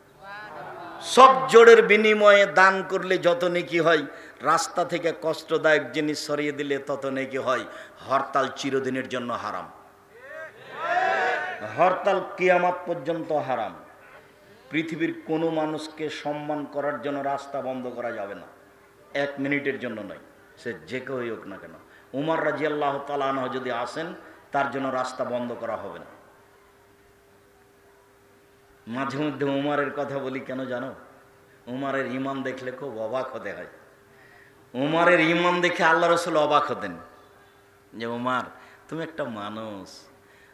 সব জোড়ের বিনিময়ে দান করলে যত নেকি হয়, রাস্তা থেকে কষ্টদায়ক জিনিস সরিয়ে দিলে তত নেকি হয়। হরতাল চিরদিনের জন্য হারাম, হরতাল কিয়ামত পর্যন্ত হারাম। পৃথিবীর কোনো মানুষকে সম্মান করার জন্য রাস্তা বন্ধ করা যাবে না, 1 মিনিটের জন্য নয়, সে যে কেউই হোক না কেন। উমর রাদিয়াল্লাহু তাআলা আনহু যদি আসেন, তার জন্য রাস্তা বন্ধ করা হবে না। মাঝে মধ্যে উমরের কথা বলি কেন জানো? উমরের ঈমান দেখলে খুব অবাক হতে হয়। উমরের ঈমান দেখে আল্লাহ রাসূল অবাক হতেন যে, উমর তুমি একটা মানুষ,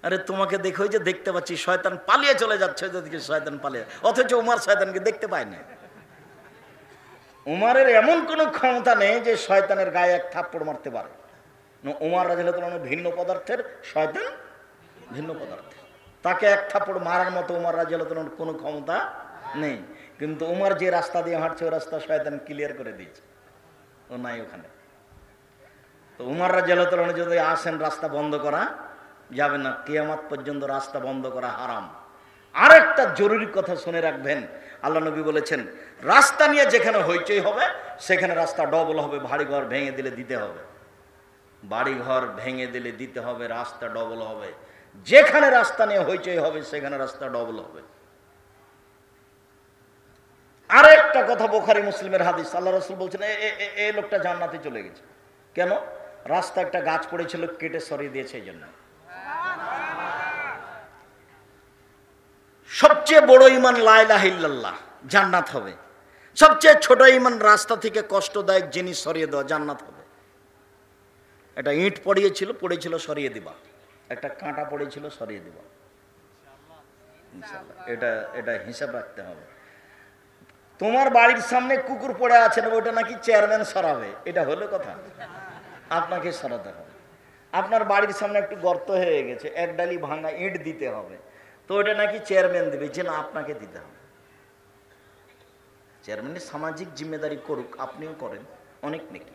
আরে তোমাকে দেখো যে দেখতে পাচ্ছি শয়তান পালিয়ে চলে যাচ্ছে, যদি শয়তান পালিয়ে, অথচ উমর শয়তানকে দেখতে পায় না। উমরের এমন কোনো ক্ষমতা নেই যে শয়তানের গায়ে এক থাপ্পড় মারতে পারে। উমর রাদিয়াল্লাহু তাআলা ভিন্ন পদার্থের, শয়তান ভিন্ন পদার্থের, তাকে এক থাপ্পড় মারার মতো উমর রাদিয়াল্লাহু তাআলার কোনো ক্ষমতা নেই। কিন্তু উমর যে রাস্তা দিয়ে হাঁটছে, ওই রাস্তা শয়তান ক্লিয়ার করে দিয়েছে, ও নাই ওখানে। তো উমর রাদিয়াল্লাহু তাআলা যদি আসেন, রাস্তা বন্ধ করা যাবে না, কিয়ামত পর্যন্ত রাস্তা বন্ধ করা হারাম। আরেকটা জরুরি কথা শুনে রাখবেন, আল্লাহ নবী বলেছেন, রাস্তা নিয়ে যেখানে হইচই হবে সেখানে রাস্তা ডবল হবে। বাড়িঘর ভেঙে দিলে দিতে হবে, বাড়িঘর ভেঙে দিলে দিতে হবে, রাস্তা ডবল হবে। যেখানে রাস্তা নিয়ে হইচই হবে সেখানে রাস্তা ডবল হবে। আরেকটা কথা, বুখারী মুসলিমের হাদিস, আল্লাহ রাসূল বলছেন, এই লোকটা জান্নাতে চলে গেছে। কেন? রাস্তা একটা গাছ পড়েছিল, কেটে সরিয়ে দিয়েছে এই জন্য। সবচেয়ে বড় ঈমান লা ইলাহা ইল্লাল্লাহ, জান্নাত হবে। সবচেয়ে ছোট ঈমান রাস্তা থেকে কষ্টদায়ক জিনিস সরিয়ে দেওয়া, জান্নাত হবে। একটা ইট পড়েছিল সরিয়ে দিবা, একটা কাঁটা পড়েছিল সরিয়ে দিবা, ইনশাআল্লাহ। এটা হিসাব রাখতে হবে। তোমার বাড়ির সামনে কুকুর পড়ে আছে না, ওটা নাকি চেয়ারম্যান সরাবে, এটা হলো কথা? আপনাকে সরাতে হবে। আপনার বাড়ির সামনে একটু গর্ত হয়ে গেছে, এক ডালি ভাঙা ইট দিতে হবে, তো ওটা নাকি চেয়ারম্যান দেবে, যে না আপনাকে দিতে হবে। চেয়ারম্যানের সামাজিক জিম্মেদারি করুক, আপনিও করেন, অনেক নাকি।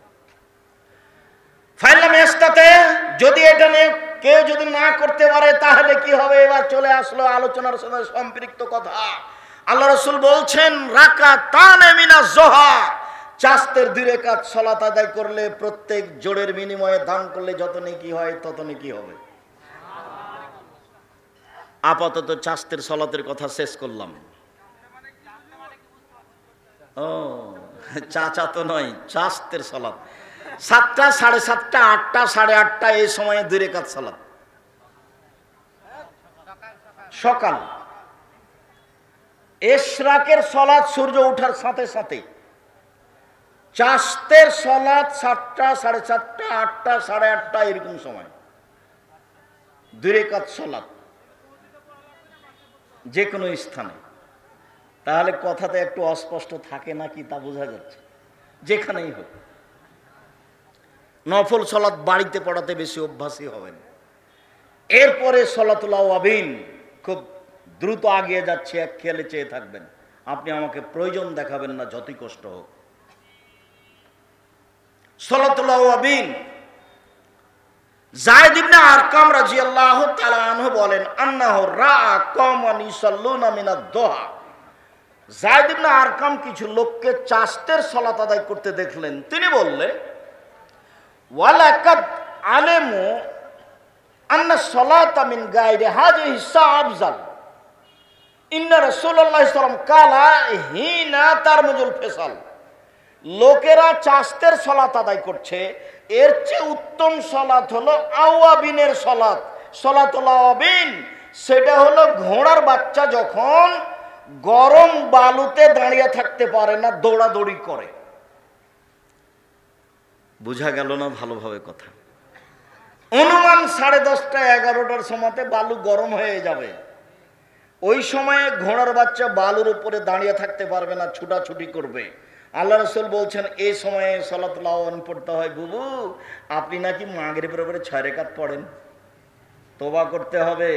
যদি এটা নিয়ে কেউ যদি না করতে পারে তাহলে কি হবে? এবার চলে আসলো আলোচনার সময় সম্পৃক্ত কথা। আল্লাহ রাসূল বলছেন, রাকাতানে মিনাজ যোহা, চাস্তের 2 রাকাত সালাত আদায় করলে, প্রত্যেক জোড়ের বিনিময়ে দান করলে যত নেকি হয় তত নেকি হবে। আপাতত চাস্তের সালাতের কথা শেষ করলাম। ও চাচা তো নয়, চাস্তের সালাত 7টা, 7:30, 8টা, 8:30 এই সময়ে 2 রাকাত সালাত সকাল। ইশরাকের সালাত সূর্য ওঠার সাথে সাথে, চাস্তের সালাত 7টা, 7:30, 8টা, 8:30 এরকম সময় 2 রাকাত সালাত যে কোনো স্থানে। তাহলে কথাতে একটু অস্পষ্ট থাকে নাকি তা বোঝা যাচ্ছে। যেখানেই হোক, নফল সালাত বাড়িতে পড়াতে বেশি অভ্যাসী হবেন। এরপরে সালাতুল আওয়াবিন, খুব দ্রুত আগিয়ে যাচ্ছে, এক খেয়ালে চেয়ে থাকবেন। আপনি আমাকে প্রয়োজন দেখাবেন না, যতই কষ্ট হোক। সালাতুল আওয়াবিন, যায়েদ ইবনে আরকাম রাদিয়াল্লাহু তাআলা আনহু বলেন, আন্নাহু রাআ কওমান ইসাল্লুনা মিনাদ দুহা। যায়েদ ইবনে আরকাম কিছু লোককে চাস্তের সালাত আদায় করতে দেখলেন। তিনি বললেন, ওয়ালাকাদ আলামু আন্না সালাতা মিন গায়রি হাযিহি আফযাল, ইন্না রাসূলুল্লাহ সাল্লাল্লাহু আলাইহি ওয়াসাল্লাম কালা হিনা তারমুজুল ফিসাল। লোকেরা চাস্তের সালাত আদায় করছে, এর চেয়ে উত্তম সালাত হলো আওয়াবিনের সালাত। সালাতুল আওয়াবিন, সেটা হলো ঘোড়ার বাচ্চা যখন গরম বালুতে দাঁড়িয়ে থাকতে পারে না, দৌড়াদৌড়ি করে। বুঝা গেল না ভালোভাবে কথা? অনুমান 10:30, 11টার সময়তে বালু গরম হয়ে যাবে, ওই সময়ে ঘোড়ার বাচ্চা বালুর উপরে দাঁড়িয়ে থাকতে পারবে না, ছুটাছুটি করবে। আল্লাহ রসুল বলছেন এই সময়ে সালাতুল আওয়ান পড়তে হয়। বুবু, আপনি নাকি মাগরিবের উপরে 6 রাকাত পড়েন, তোবা করতে হবে।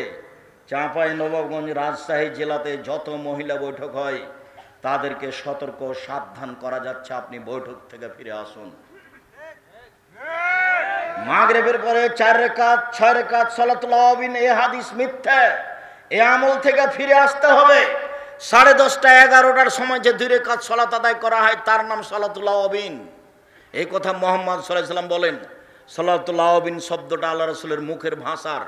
চাঁপাইনবাবগঞ্জ রাজশাহী জেলাতে যত মহিলা বৈঠক হয় তাদেরকে সতর্ক সাবধান করা যাচ্ছে, আপনি বৈঠক থেকে ফিরে আসুন। মাগরিবের পরে 4 রাকাত 6 রাকাত সালাতুল আওয়াবিন, এ হাদিস মিথ্যা। এ আমল থেকে ফিরে আসতে হবে। 10:30 11টার সময় যে 2 রাকাত সালাত আদায় করা হয় তার নাম সালাতুল আওয়াবিন। এই কথা মুহাম্মদ সাল্লাল্লাহু আলাইহি সাল্লাম বলেন। সালাতুল আওয়াবিন শব্দটা আল্লাহ রাসূলের মুখের ভাষার।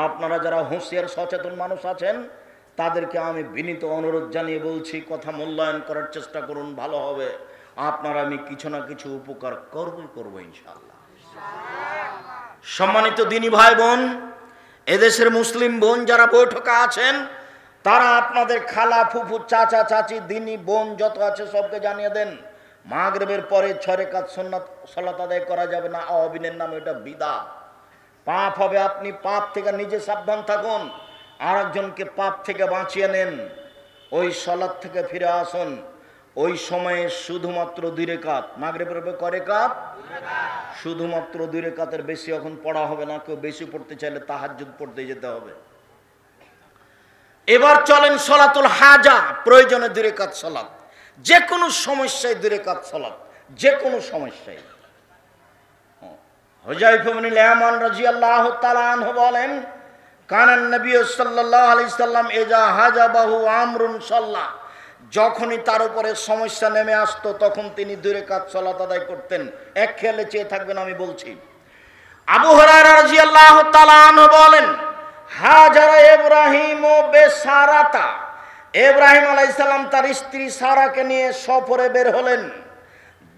আপনারা যারা হুঁশিয়ার সচেতন মানুষ আছেন তাদেরকে আমি বিনীত অনুরোধ জানিয়ে বলছি, কথা মূল্যায়ন করার চেষ্টা করুন, ভালো হবে। আপনারা আমি কিছু না কিছু উপকার করবো ইনশাআল্লাহ। সম্মানিত দিনী ভাই বোন, এদেশের মুসলিম বোন যারা বৈঠকে আছেন তারা আপনাদের খালা ফুফু চাচা চাচি দিনী বোন যত আছে সবকে জানিয়ে দেন, মাগরিবের পরে 6 রাকাত সুন্নাত সালাত আদায় করা যাবে না। আওয়াবিনের নামে এটা বিদআত, পাপ হবে। আপনি পাপ থেকে নিজে সাবধান থাকুন, আর একজনকে পাপ থেকে বাঁচিয়ে নেন। ওই সালাত থেকে ফিরে আসুন। ওই সময়ে শুধুমাত্র 2 রাকাত, মাগরিবের পরে কয় রাকাত? শুধুমাত্র 2 রাকাতের বেশি এখন পড়া হবে না। কেউ বেশি পড়তে চাইলে তাহাজ্জুদ পড়তে যেতে হবে। এবার চলেন সালাতুল হাজা, প্রয়োজনে 2 রাকাত সালাত, যে কোনো সমস্যায় 2 রাকাত সালাত, যে কোনো সমস্যায়। হুযায়ফা ইবনুল ইয়ামান রাদিয়াল্লাহু তাআলা আনহু বলেন, কানান নবী সাল্লাল্লাহু আলাইহি সাল্লাম ইজা হাজাবাহু আমরুন সাল্লাহ, যখনই তার উপরে সমস্যা নেমে আসতো তখন তিনি 2 রাকাত সালাত আদায় করতেন। এক খেয়ালে চেয়ে থাকবেন, আমি বলছি। আবু হুরায়রা রাদিয়াল্লাহু তাআলা আনহু বলেন, হাজারা ইব্রাহিম ও বেসারাতা, ইব্রাহিম আলাইহিস সালাম তার স্ত্রী সারাকে নিয়ে সফরে বের হলেন।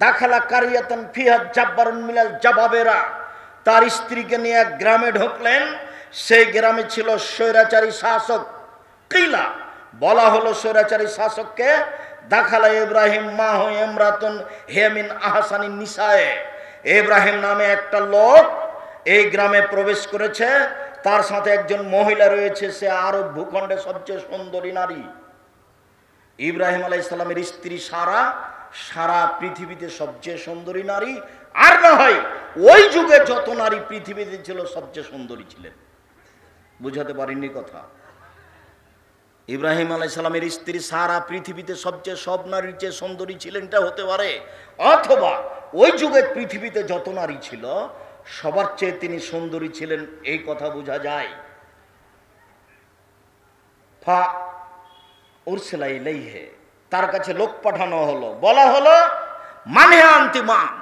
দাখালা কারিয়াতান ফিহা জাব্বারুন মিনাল জাবাবেরা, তার স্ত্রীকে নিয়ে এক গ্রামে ঢুকলেন। সেই গ্রামে ছিল স্বৈরাচারী শাসক। কিলা, বলা হলো স্বৈরাচারী শাসককে। দাখালা ইব্রাহিম মাহু ইমরাতুন হিয়ামিন আহসানিন নিসায়ে, ইব্রাহিম নামে একটা লোক এই গ্রামে প্রবেশ করেছে, তার সাথে একজন মহিলা রয়েছে, সে আরব ভূখণ্ডে সবচেয়ে সুন্দরী নারী। ইব্রাহিম আলাইহিস সালামের স্ত্রী সারা সারা পৃথিবীতে সবচেয়ে সুন্দরী নারী, আর না হয় ওই যুগে যত নারী পৃথিবীতে ছিল সবচেয়ে সুন্দরী ছিলেন। বুঝাতে পারিনি কথা? ইব্রাহিম আলাইহিস সালামের স্ত্রী সারা পৃথিবীতে সবচেয়ে সব নারীর চেয়ে সুন্দরী ছিলেন, এটা হতে পারে। অথবা ওই যুগে পৃথিবীতে যত নারী ছিল সবার চেয়ে তিনি সুন্দরী ছিলেন, এই কথা বোঝা যায়। ফা উরসিলা ইলাইহি, তার কাছে লোক পাঠানো হলো। বলা হলো, মানে আন্তিমান,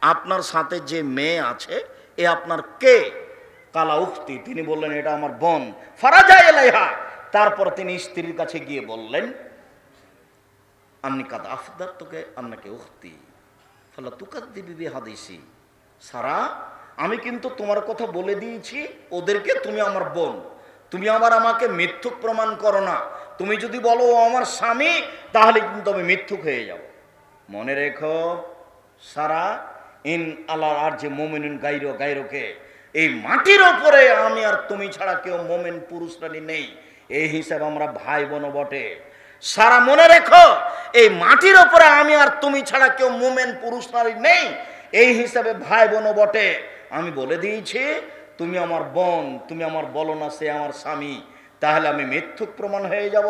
আপনার সাথে যে মেয়ে আছে এ আপনার কে? কালা উখতি, তিনি বললেন এটা আমার বোন। ফারাজা ইলাইহা, তারপর তিনি স্ত্রীর কাছে গিয়ে বললেন, আন্নি কাদ আফদার তোকে আন্নাকে উখতি ফালা তুকাদ্দিবি বিহাদিসি, সারা আমি কিন্তু তোমার কথা বলে দিয়েছি ওদেরকে, তুমি আমার বোন, তুমি আমাকে মিথ্যুক প্রমাণ করো না। তুমি যদি বলো ও আমার স্বামী তাহলে কিন্তু আমি মিথ্যুক হয়ে যাব। মনে রেখো সারা, ইন আল্লাহ আর যে মোমিনুন গাইরো গাইরোকে, এই মাটির ওপরে আমি আর তুমি ছাড়া কেউ মোমেন পুরুষ রানী নেই, এই হিসাবে আমরা ভাই বোন বটে। সারা মনে রেখো, এই মাটির ওপরে আমি আর তুমি ছাড়া কেউ মোমেন পুরুষ নারী নেই, এই হিসাবে ভাই বোন বটে। আমি বলে দিয়েছি তুমি আমার বোন, তুমি আমার বলো না সে আমার স্বামী, তাহলে আমি মিথ্যুক প্রমাণ হয়ে যাব।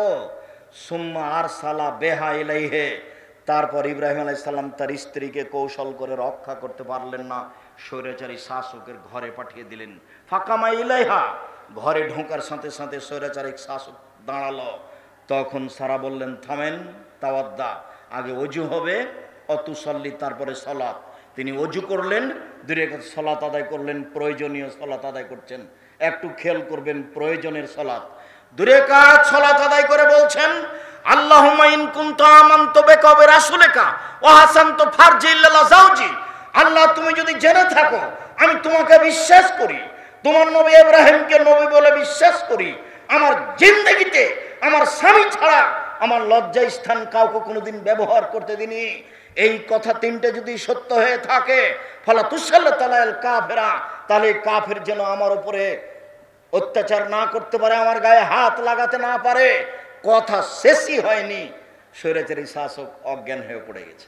সুম্মা আর সালা বেহা ইলাইহে, তারপর ইব্রাহিম আলাইহিস সালাম তার স্ত্রীকে কৌশল করে রক্ষা করতে পারলেন না, স্বৈরাচারী শাসকের ঘরে পাঠিয়ে দিলেন। ফাকামা ইলাইহা, ঘরে ঢোকার সাথে সাথে স্বৈরাচারী শাসক দাঁড়ালো। তখন সারা বললেন, থামেন, তাওয়াদ্দা, আগে অজু হবে, অতুসল্লি, তারপরে সালাত। তিনি অজু করলেন, 2 রাকাত সালাত আদায় করলেন, প্রয়োজনীয় সালাত আদায় করছেন। একটু খেয়াল করবেন, প্রয়োজনের সালাত 2 রাকাত সালাত আদায় করে বলছেন, আল্লাহুম্মা ইন কুনতু আমানতু বিকা ওয়া রাসূলিকা ওয়া হাসানতু ফারজি ইল্লা যাওজি, আল্লাহ তুমি যদি জেনে থাকো আমি তোমাকে বিশ্বাস করি, তোমার নবী ইব্রাহিমকে নবী বলে বিশ্বাস করি, আমার জিন্দেগিতে আমার স্বামী ছাড়া আমার লজ্জা স্থান কাউকে কোনোদিন ব্যবহার করতে দিনি, এই কথা 3টে যদি সত্য হয়ে থাকে, ফালা তুসাল্লাতু আলাল কাফিরা, তাহলে কাফের যেন আমার উপরে অত্যাচার না করতে পারে, আমার গায়ে হাত লাগাতে না পারে, কথা শেষই হয়নি, স্বৈরাচারী শাসক অজ্ঞান হয়ে পড়ে গেছে।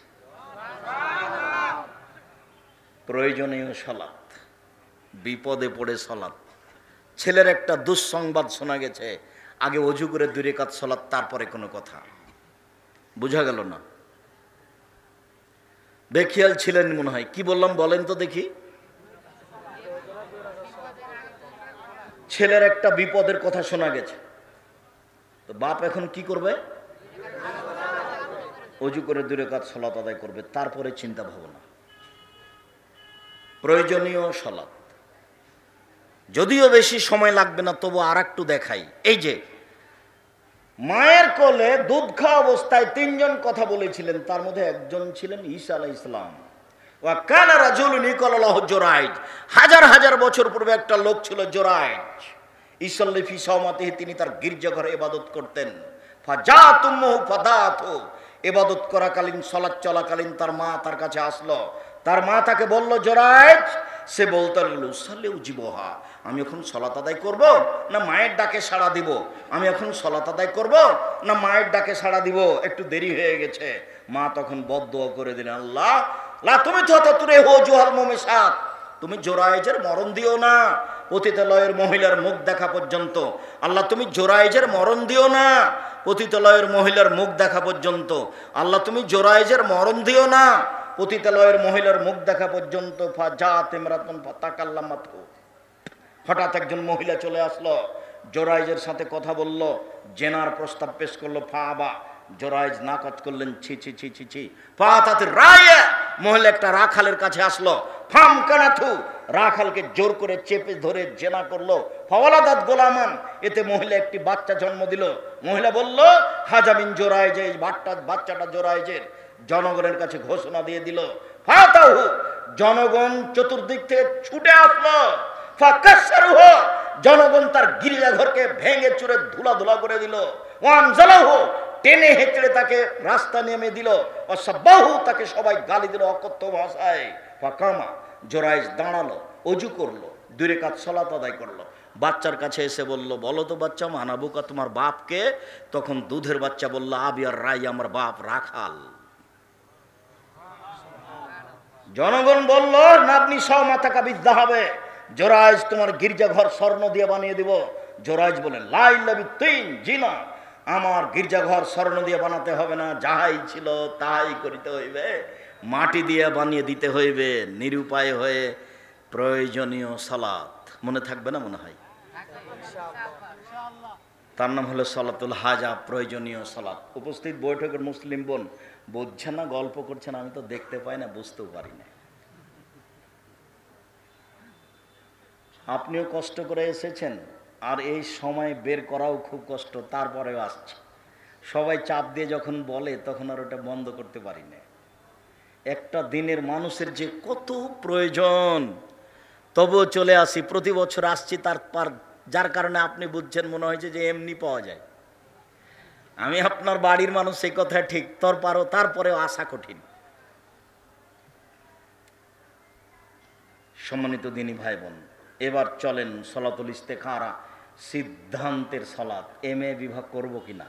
প্রয়োজনীয় সালাত, বিপদে পড়ে সালাত। ছেলের একটা দুঃসংবাদ শোনা গেছে, আগে অজু করে 2 রাকাত সালাত, তারপরে কোনো কথা। বুঝা গেল না? বেখিয়াল ছিলেন মনে হয়। কি বললাম বলেন তো দেখি? ছেলের একটা বিপদের কথা শোনা গেছে, তো বাপ এখন কি করবে? অজু করে 2 রাকাত সালাত আদায় করবে, তারপরে চিন্তা ভাবনা। প্রয়োজনীয় সালাত, যদিও বেশি সময় লাগবে না, তবু আর একটু দেখাই। এই যে মায়ের কোলে দুধ খাওয়া অবস্থায় 3 জন কথা বলেছিলেন, তার মধ্যে একজন ছিলেন ঈসা আলাইহিস সালাম। ওয়া কানা রাজুলুন ইউকালু লাহু জুরাইজ, হাজার হাজার বছর পূর্বে একটা লোক ছিল জুরাইজ। ইসাল্লি ফি সাওমাতিহি, তিনি তার গির্জাঘরে ইবাদত করতেন। ফাজাতুমহু ফাদাতু, ইবাদত করাকালীন, সালাত চলাকালীন তার মা তার কাছে আসলো। তার মা তাকে বলল জুরাইজ, সে বলতে লাগলো উসাল্লি উজিবহা, আমি এখন সালাত আদায় করব না মায়ের ডাকে সাড়া দিব? আমি এখন সালাত আদায় করব না মায়ের ডাকে সাড়া দিব? একটু দেরি হয়ে গেছে। মা তখন বদদুয়া করে দিলেন, আল্লাহ লা তুমি তুরে হো জুহাল মুমিসাত, তুমি জোরাইজের মরণ দিও না পতিতালয়ের মহিলার মুখ দেখা পর্যন্ত। আল্লাহ তুমি জোরাইজের মরণ দিও না পতিতালয়ের মহিলার মুখ দেখা পর্যন্ত। আল্লাহ তুমি জোরাইজের মরণ দিও না পতিতালয়ের মহিলার মুখ দেখা পর্যন্ত। ফাজাত ইমরাতুন ফাতাকাল্লামাতু, হঠাৎ একজন মহিলা চলে আসলো, জোরাইজের সাথে কথা বলল, জেনার প্রস্তাব পেশ করলো। ফাবা, জোরাইজ নাকচ করলেন, ছি ছি ছি ছি ছি। ফাতাত রায়া, মহিলা একটা রাখালের কাছে আসলো। ফাম কানাথু, রাখালকে জোর করে চেপে ধরে জেনা করলো। ফাওয়ালাদাত গোলামান, এতে মহিলা একটি বাচ্চা জন্ম দিল। মহিলা বলল হাজামিন জোরাইজ, এই বাচ্চাটা জোরাইজের। জনগণের কাছে ঘোষণা দিয়ে দিল। ফাতাহু, জনগণ চতুর্দিক থেকে ছুটে আসলো। ফাকাসসারুহু, জনগণ তার গির্জাঘরকে ভেঙে চুরে ধুলা করে দিল। ওয়ানজালাহু, টেনে হেঁচড়ে তাকে রাস্তা নেমে দিল। অসাব্বাহু, তাকে সবাই গালি দিল অকথ্য ভাষায়। ফাকামা, জোরাইজ দাঁড়ালো, অজু করলো, 2 রাকাত সালাত আদায় করলো। বাচ্চার কাছে এসে বলল, বলো তো বাচ্চা, মানাবুকা তোমার বাপকে? তখন দুধের বাচ্চা বলল, আবি আর রাই, আমার বাপ রাখাল। জনগণ বলল, নাবনি সহ মাথা কাবিদ্যা হবে, জোরাইজ তোমার গির্জাঘর স্বর্ণ দিয়ে বানিয়ে দিব। জোরাইজ বলেন, লা ইল্লা বিত্তিন, জি না, আমার গির্জাঘর স্বর্ণ দিয়ে বানাতে হবে না, যাহাই ছিল তাই করিতে হইবে, মাটি দিয়ে বানিয়ে দিতে হইবে। নিরুপায় হয়ে প্রয়োজনীয় সালাত, মনে থাকবে না মনে হয়? তার নাম হলো সালাতুল হাজা, প্রয়োজনীয় সালাত। উপস্থিত বৈঠকের মুসলিম বোন, বুঝছেন না গল্প করছেন, আমি তো দেখতে পাই না, বুঝতেও পারি না। আপনিও কষ্ট করে এসেছেন, আর এই সময় বের করাও খুব কষ্ট, তারপরেও আসছে। সবাই চাপ দিয়ে যখন বলে, তখন আর ওটা বন্ধ করতে পারি না। একটা দিনের মানুষের যে কত প্রয়োজন, তবুও চলে আসি। প্রতি বছর আসছি, যার কারণে আপনি বুঝছেন, মনে হয়েছে যে এমনি পাওয়া যায়। আমি আপনার বাড়ির মানুষ, সেই কথা ঠিক, তারপরেও আসা কঠিন। সম্মানিত দিনী ভাই বোন, এবার চলেন সলাতুল ইস্তেখারা, সিদ্ধান্তের সলাত। এমএ বিবাহ করব কিনা,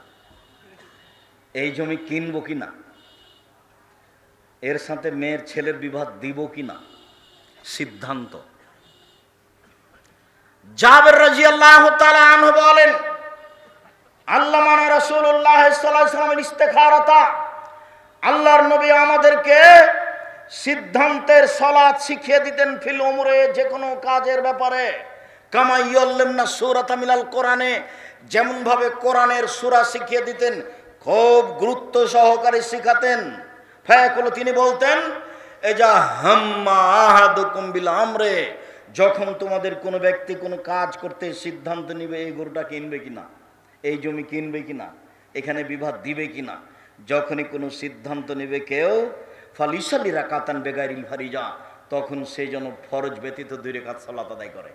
এই জমি কিনবো কিনা, এর সাথে মেয়ের ছেলের বিবাহ দিব কিনা, সিদ্ধান্ত। জাবের রাদিয়াল্লাহু তাআলা আনহু বলেন, আল্লামানা রাসূলুল্লাহ সাল্লাল্লাহু আলাইহি ওয়াসাল্লামের ইস্তেখারাতা, আল্লাহর নবী আমাদেরকে সিদ্ধান্তের সালাত শিখিয়ে দিতেন। ফিল উমরে, যে কোনো কাজের ব্যাপারে। কামা ইয়াল্লামনা সূরাতা মিনাল কোরআনে, যেমন ভাবে কোরআনের সূরা শিখিয়ে দিতেন, খুব গুরুত্ব সহকারে শিখাতেন। ফায়াকুলু, তিনি বলতেন, এজা হাম্মা আহাদুকুম বিল আমরে, যখন তোমাদের কোনো ব্যক্তি কোনো কাজ করতে সিদ্ধান্ত নিবে, এই গরুটা কিনবে কিনা, এই জমি কিনবে কিনা, এখানে বিবাহ দিবে কিনা, যখনই কোনো সিদ্ধান্ত নেবে কেউ, ফালিসাল্লি রাকাতান বেগাইরিল ফারিজা, তখন সেই জন্য ফরজ ব্যতীত 2 রাকাত সালাত আদায় করে।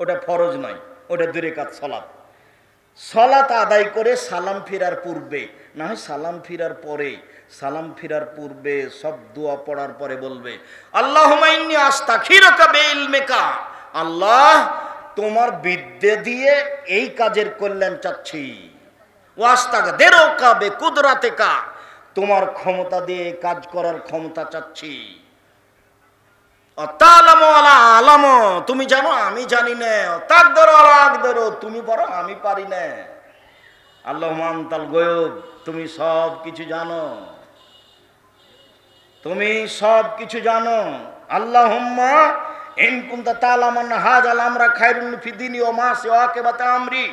ওটা ফরজ নয়, ওটা 2 রাকাত সালাত। সালাত আদায় করে সালাম ফিরার পূর্বে, না হয় সালাম ফিরার পরে, সালাম ফিরার পূর্বে সব দোয়া পড়ার পরে বলবে, আল্লাহুম্মা ইন্নী আস্তাগফিরুকা বিইলমিকা, আল্লাহ তোমার বিদ্যে দিয়ে এই কাজের কল্যাণ চাচ্ছি, ওয়াস্তাগদিরুকা বিকুদরাতিকা, তোমার ক্ষমতা দিয়ে কাজ করার ক্ষমতা চাচ্ছি। তালামু আলা আলামু, তুমি জানো আমি জানি না, তাকদিরু আলা আকদিরু, তুমি পারো আমি পারি না। আল্লাহুম্মা আনতাল গায়ব, তুমি সব কিছু জানো, তুমি সব কিছু জানো। আল্লাহুম্মা ইন কুনতা তা'লামু হাযাল আমরা খায়রুন ফি দীনি ওয়া মা সিওয়াকা আমরি,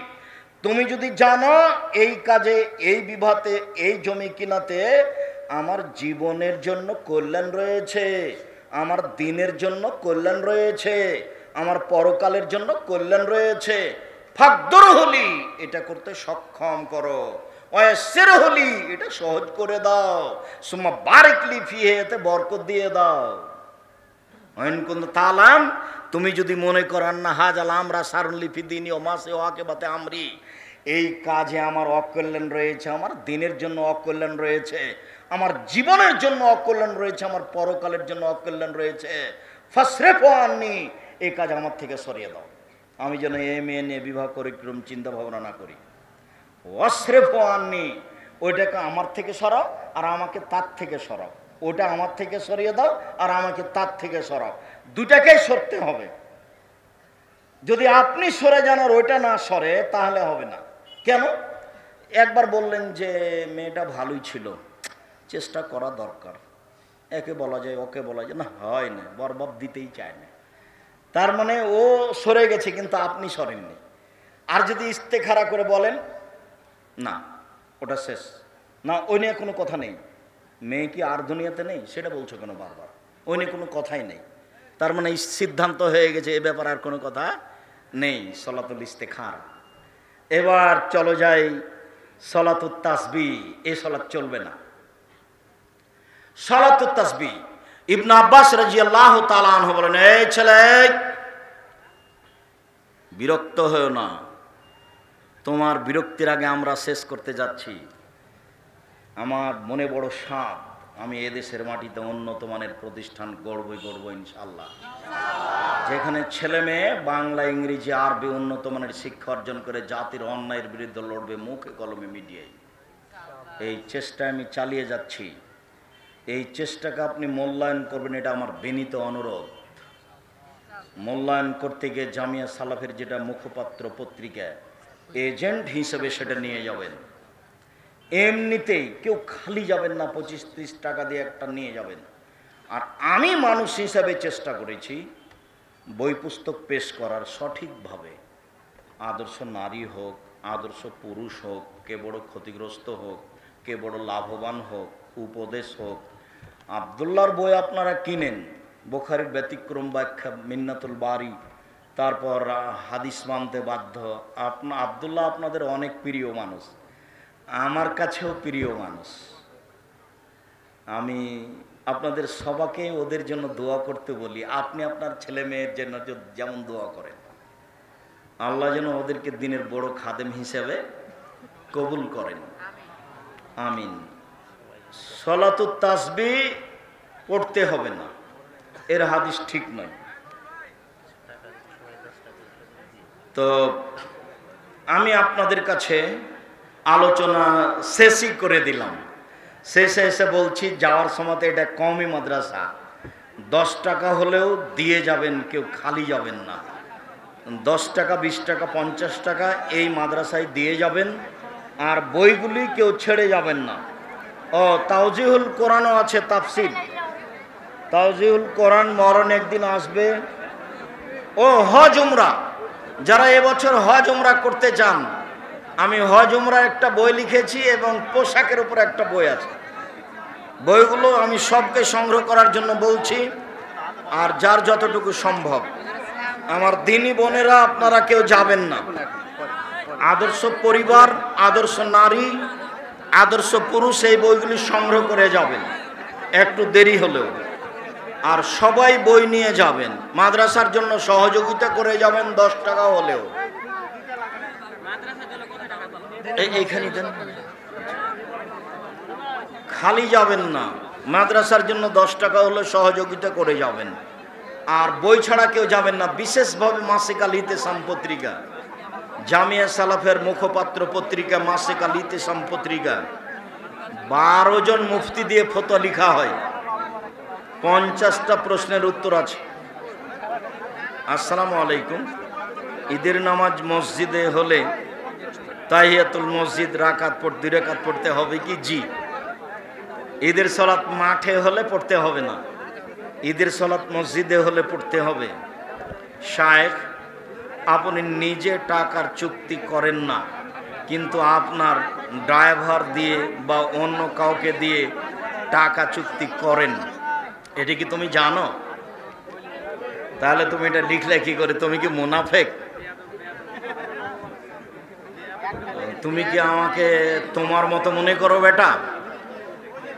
তুমি যদি জানো এই কাজে, এই বিবাহতে, এই জমি কিনাতে আমার জীবনের জন্য কল্যাণ রয়েছে, আমার দিনের জন্য কল্যাণ রয়েছে, আমার পরকালের জন্য কল্যাণ রয়েছে, ফাকদুরহুলি, এটা করতে সক্ষম করো, ওয়াসসিরহুলি, এটা সহজ করে দাও, সুম্মা বারিকলি ফিহি, এতে বরকত দিয়ে দাও। ওয়াইন কুনতা তা'লাম, তুমি যদি মনে করেন না হাযাল আমরা সারুনলি ফি দীনি ওয়া মা সিওয়াকা আমরি, এই কাজে আমার অকল্যাণ রয়েছে, আমার দিনের জন্য অকল্যাণ রয়েছে, আমার জীবনের জন্য অকল্যাণ রয়েছে, আমার পরকালের জন্য অকল্যাণ রয়েছে, ফাসরিফু আন্নি, এই কাজ আমার থেকে সরিয়ে দাও, আমি যেন এই মেয়ে নিয়ে বিবাহ করে কিরম চিন্তা ভাবনা না করি। ওয়াসরিফু আন্নি, ওইটাকে আমার থেকে সরাও আর আমাকে তার থেকে সরাও, ওটা আমার থেকে সরিয়ে দাও আর আমাকে তার থেকে সরাও, দুটাকেই সরতে হবে। যদি আপনি সরে যান আর ওইটা না সরে তাহলে হবে না। কেন? একবার বললেন যে মেয়েটা ভালোই ছিল, চেষ্টা করা দরকার, একে বলা যায় ওকে বলা যায়, না হয় না, বরবাদ দিতেই চায় না, তার মানে ও সরে গেছে কিন্তু আপনি সরেননি। আর যদি ইস্তেখারা করে বলেন না ওটা শেষ, না ওই নিয়ে কোনো কথা নেই, মেয়ে কি আর দুনিয়াতে নেই সেটা বলছো কেন বারবার, ওই নিয়ে কোনো কথাই নেই, তার মানে সিদ্ধান্ত হয়ে গেছে এ ব্যাপারে আর কোনো কথা নেই, সলাতুল ইস্তেখারা। এবার চলো যাই সলাতুত তাসবিহ, এই সলাত চলবে না। সলাতুত তাসবিহ, ইবনে আব্বাস রাদিয়াল্লাহু তাআলা আনহু বলেন, এই ছেলে বিরক্ত হয়ো না, তোমার বিরক্তির আগে আমরা শেষ করতে যাচ্ছি। আমার মনে বড় সাধ, আমি এদেশের মাটিতে উন্নত মানের প্রতিষ্ঠান গড়বই ইনশাআল্লাহ, যেখানে ছেলে মেয়ে বাংলা, ইংরেজি, আরবি উন্নত মানের শিক্ষা অর্জন করে জাতির অন্যায়ের বিরুদ্ধে লড়বে মুখে কলমে মিডিয়ায়। এই চেষ্টা আমি চালিয়ে যাচ্ছি, এই চেষ্টাকে আপনি মূল্যায়ন করবেন, এটা আমার বিনীত অনুরোধ। মূল্যায়ন করতে গিয়ে জামিয়া সালাফের যেটা মুখপাত্র পত্রিকা, এজেন্ট হিসেবে সেটা নিয়ে যাবেন, এমনিতেই কেউ খালি যাবেন না, 25-30 টাকা দিয়ে একটা নিয়ে যাবেন। আর আমি মানুষ হিসাবে চেষ্টা করেছি বই পুস্তক পেশ করার সঠিকভাবে, আদর্শ নারী হোক, আদর্শ পুরুষ হোক, কে বড় ক্ষতিগ্রস্ত হোক, কে বড় লাভবান হোক, উপদেশ হোক। আবদুল্লাহর বই আপনারা কিনেন, বুখারীর ব্যতিক্রম ব্যাখ্যা, মিন্নাতুল বারি, তারপর হাদিস মানতে বাধ্য। আবদুল্লাহ আপনাদের অনেক প্রিয় মানুষ, আমার কাছেও প্রিয় মানুষ, আমি আপনাদের সবাইকে ওদের জন্য দোয়া করতে বলি, আপনি আপনার ছেলে মেয়ের জন্য যেমন দোয়া করেন, আল্লাহ যেন ওদেরকে দিনের বড় খাদেম হিসেবে কবুল করেন, আমিন। সলাতুত তাসবিহ পড়তে হবে না, এর হাদিস ঠিক নয়। তো আমি আপনাদের কাছে আলোচনা শেষই করে দিলাম, শেষে এসে বলছি যাওয়ার সময় এটা কওমি মাদ্রাসা, 10 টাকা হলেও দিয়ে যাবেন, কেউ খালি যাবেন না। 10 টাকা, 20 টাকা, 50 টাকা এই মাদ্রাসায় দিয়ে যাবেন, আর বইগুলি কেউ ছেড়ে যাবেন না। ও তাওজিহুল কোরআনও আছে, তাফসির তাওজিহুল কোরআন মরণ একদিন আসবে। ও হজ উমরা, যারা এবছর হজ উমরা করতে চান, আমি হজ উমরার একটা বই লিখেছি এবং পোশাকের উপর একটা বই আছে, বইগুলো আমি সবকে সংগ্রহ করার জন্য বলছি, আর যার যতটুকু সম্ভব। আমার দিনী বোনেরা, আপনারা কেউ যাবেন না, আদর্শ পরিবার, আদর্শ নারী, আদর্শ পুরুষ, এই বইগুলি সংগ্রহ করে যাবেন, একটু দেরি হলেও। আর সবাই বই নিয়ে যাবেন, মাদ্রাসার জন্য সহযোগিতা করে যাবেন, 10 টাকা হলেও। এইখানে দেন, খালি যাবেন না, মাদ্রাসার জন্য 10 টাকা হলে সহযোগিতা করে যাবেন। আর বই ছাড়া কেউ যাবেন না। বিশেষভাবে মাসিক আল ইতিসাম পত্রিকা, জামিয়া সালাফের মুখপাত্র পত্রিকা মাসিক আল ইতিসাম পত্রিকা, 12 জন মুফতি দিয়ে ফতোয়া লেখা হয়, 50টা প্রশ্নের উত্তর আছে। আসসালামু আলাইকুম, ঈদের নামাজ মসজিদে হলে তাহিয়াতুল মসজিদ রাকাত পড়তে 2 রাকাত পড়তে হবে কি? জি। ঈদের সালাত মাঠে হলে পড়তে হবে না, ঈদের সালাত মসজিদে হলে পড়তে হবে। শায়েখ, আপনি নিজে টাকার চুক্তি করেন না, কিন্তু আপনার ড্রাইভার দিয়ে বা অন্য কাউকে দিয়ে টাকা চুক্তি করেন, এটা কি তুমি জানো? তাহলে তুমি এটা লিখলে কি করে? তুমি কি মুনাফেক? তুমি কি আমাকে তোমার মতো মনে করো বেটা?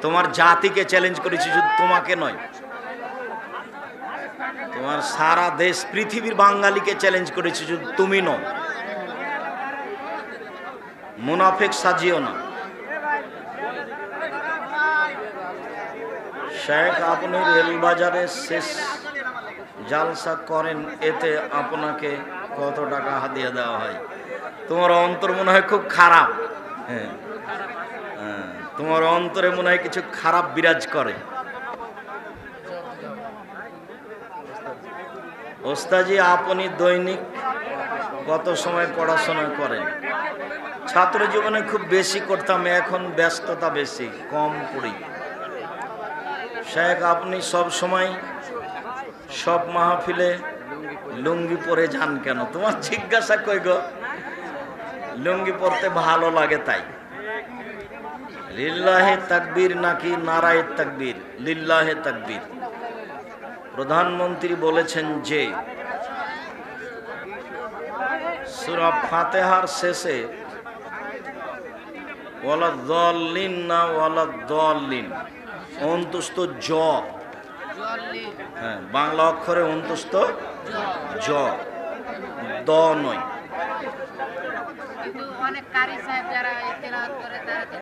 তোমার জাতিকে চ্যালেঞ্জ করেছি, শুধু তোমাকে নয়, তোমার সারা দেশ পৃথিবীর বাঙালিকে চ্যালেঞ্জ করেছি, শুধু তুমি নও। মুনাফিক সাজিও না। শেখ, আপনি রেলবাজারে শেষ জালসা করেন, এতে আপনাকে কত টাকা হাদিয়া দেওয়া হয়? তোমার অন্তর মনে হয় খুব খারাপ। হ্যাঁ, তোমার অন্তরে মনে হয় কিছু খারাপ বিরাজ করে। ওস্তাজি, আপনি দৈনিক কত সময় পড়াশোনা করেন? ছাত্র জীবনে খুব বেশি করতাম, এখন ব্যস্ততা বেশি, কম পড়ি। শেখ, আপনি সব সময় সব মাহফিলে লুঙ্গি পরে যান কেন? তোমার জিজ্ঞাসা কই গো? লুঙ্গি পরতে ভালো লাগে তাই। লিল্লাহে তাকবীর নাকি নারায়ে তাকবীর? লিল্লাহে তাকবীর। প্রধানমন্ত্রী বলেছেন যে সূরা ফাতিহার শেষে ওয়ালাদ-দাল্লিন না ওয়ালাদ-দাল্লিন, অন্তস্থ জ, হ্যাঁ, বাংলা অক্ষরে অন্তস্থ জ, দ নয়। অনেক কারি সাহেব যারা তেলাওয়াত করে তারা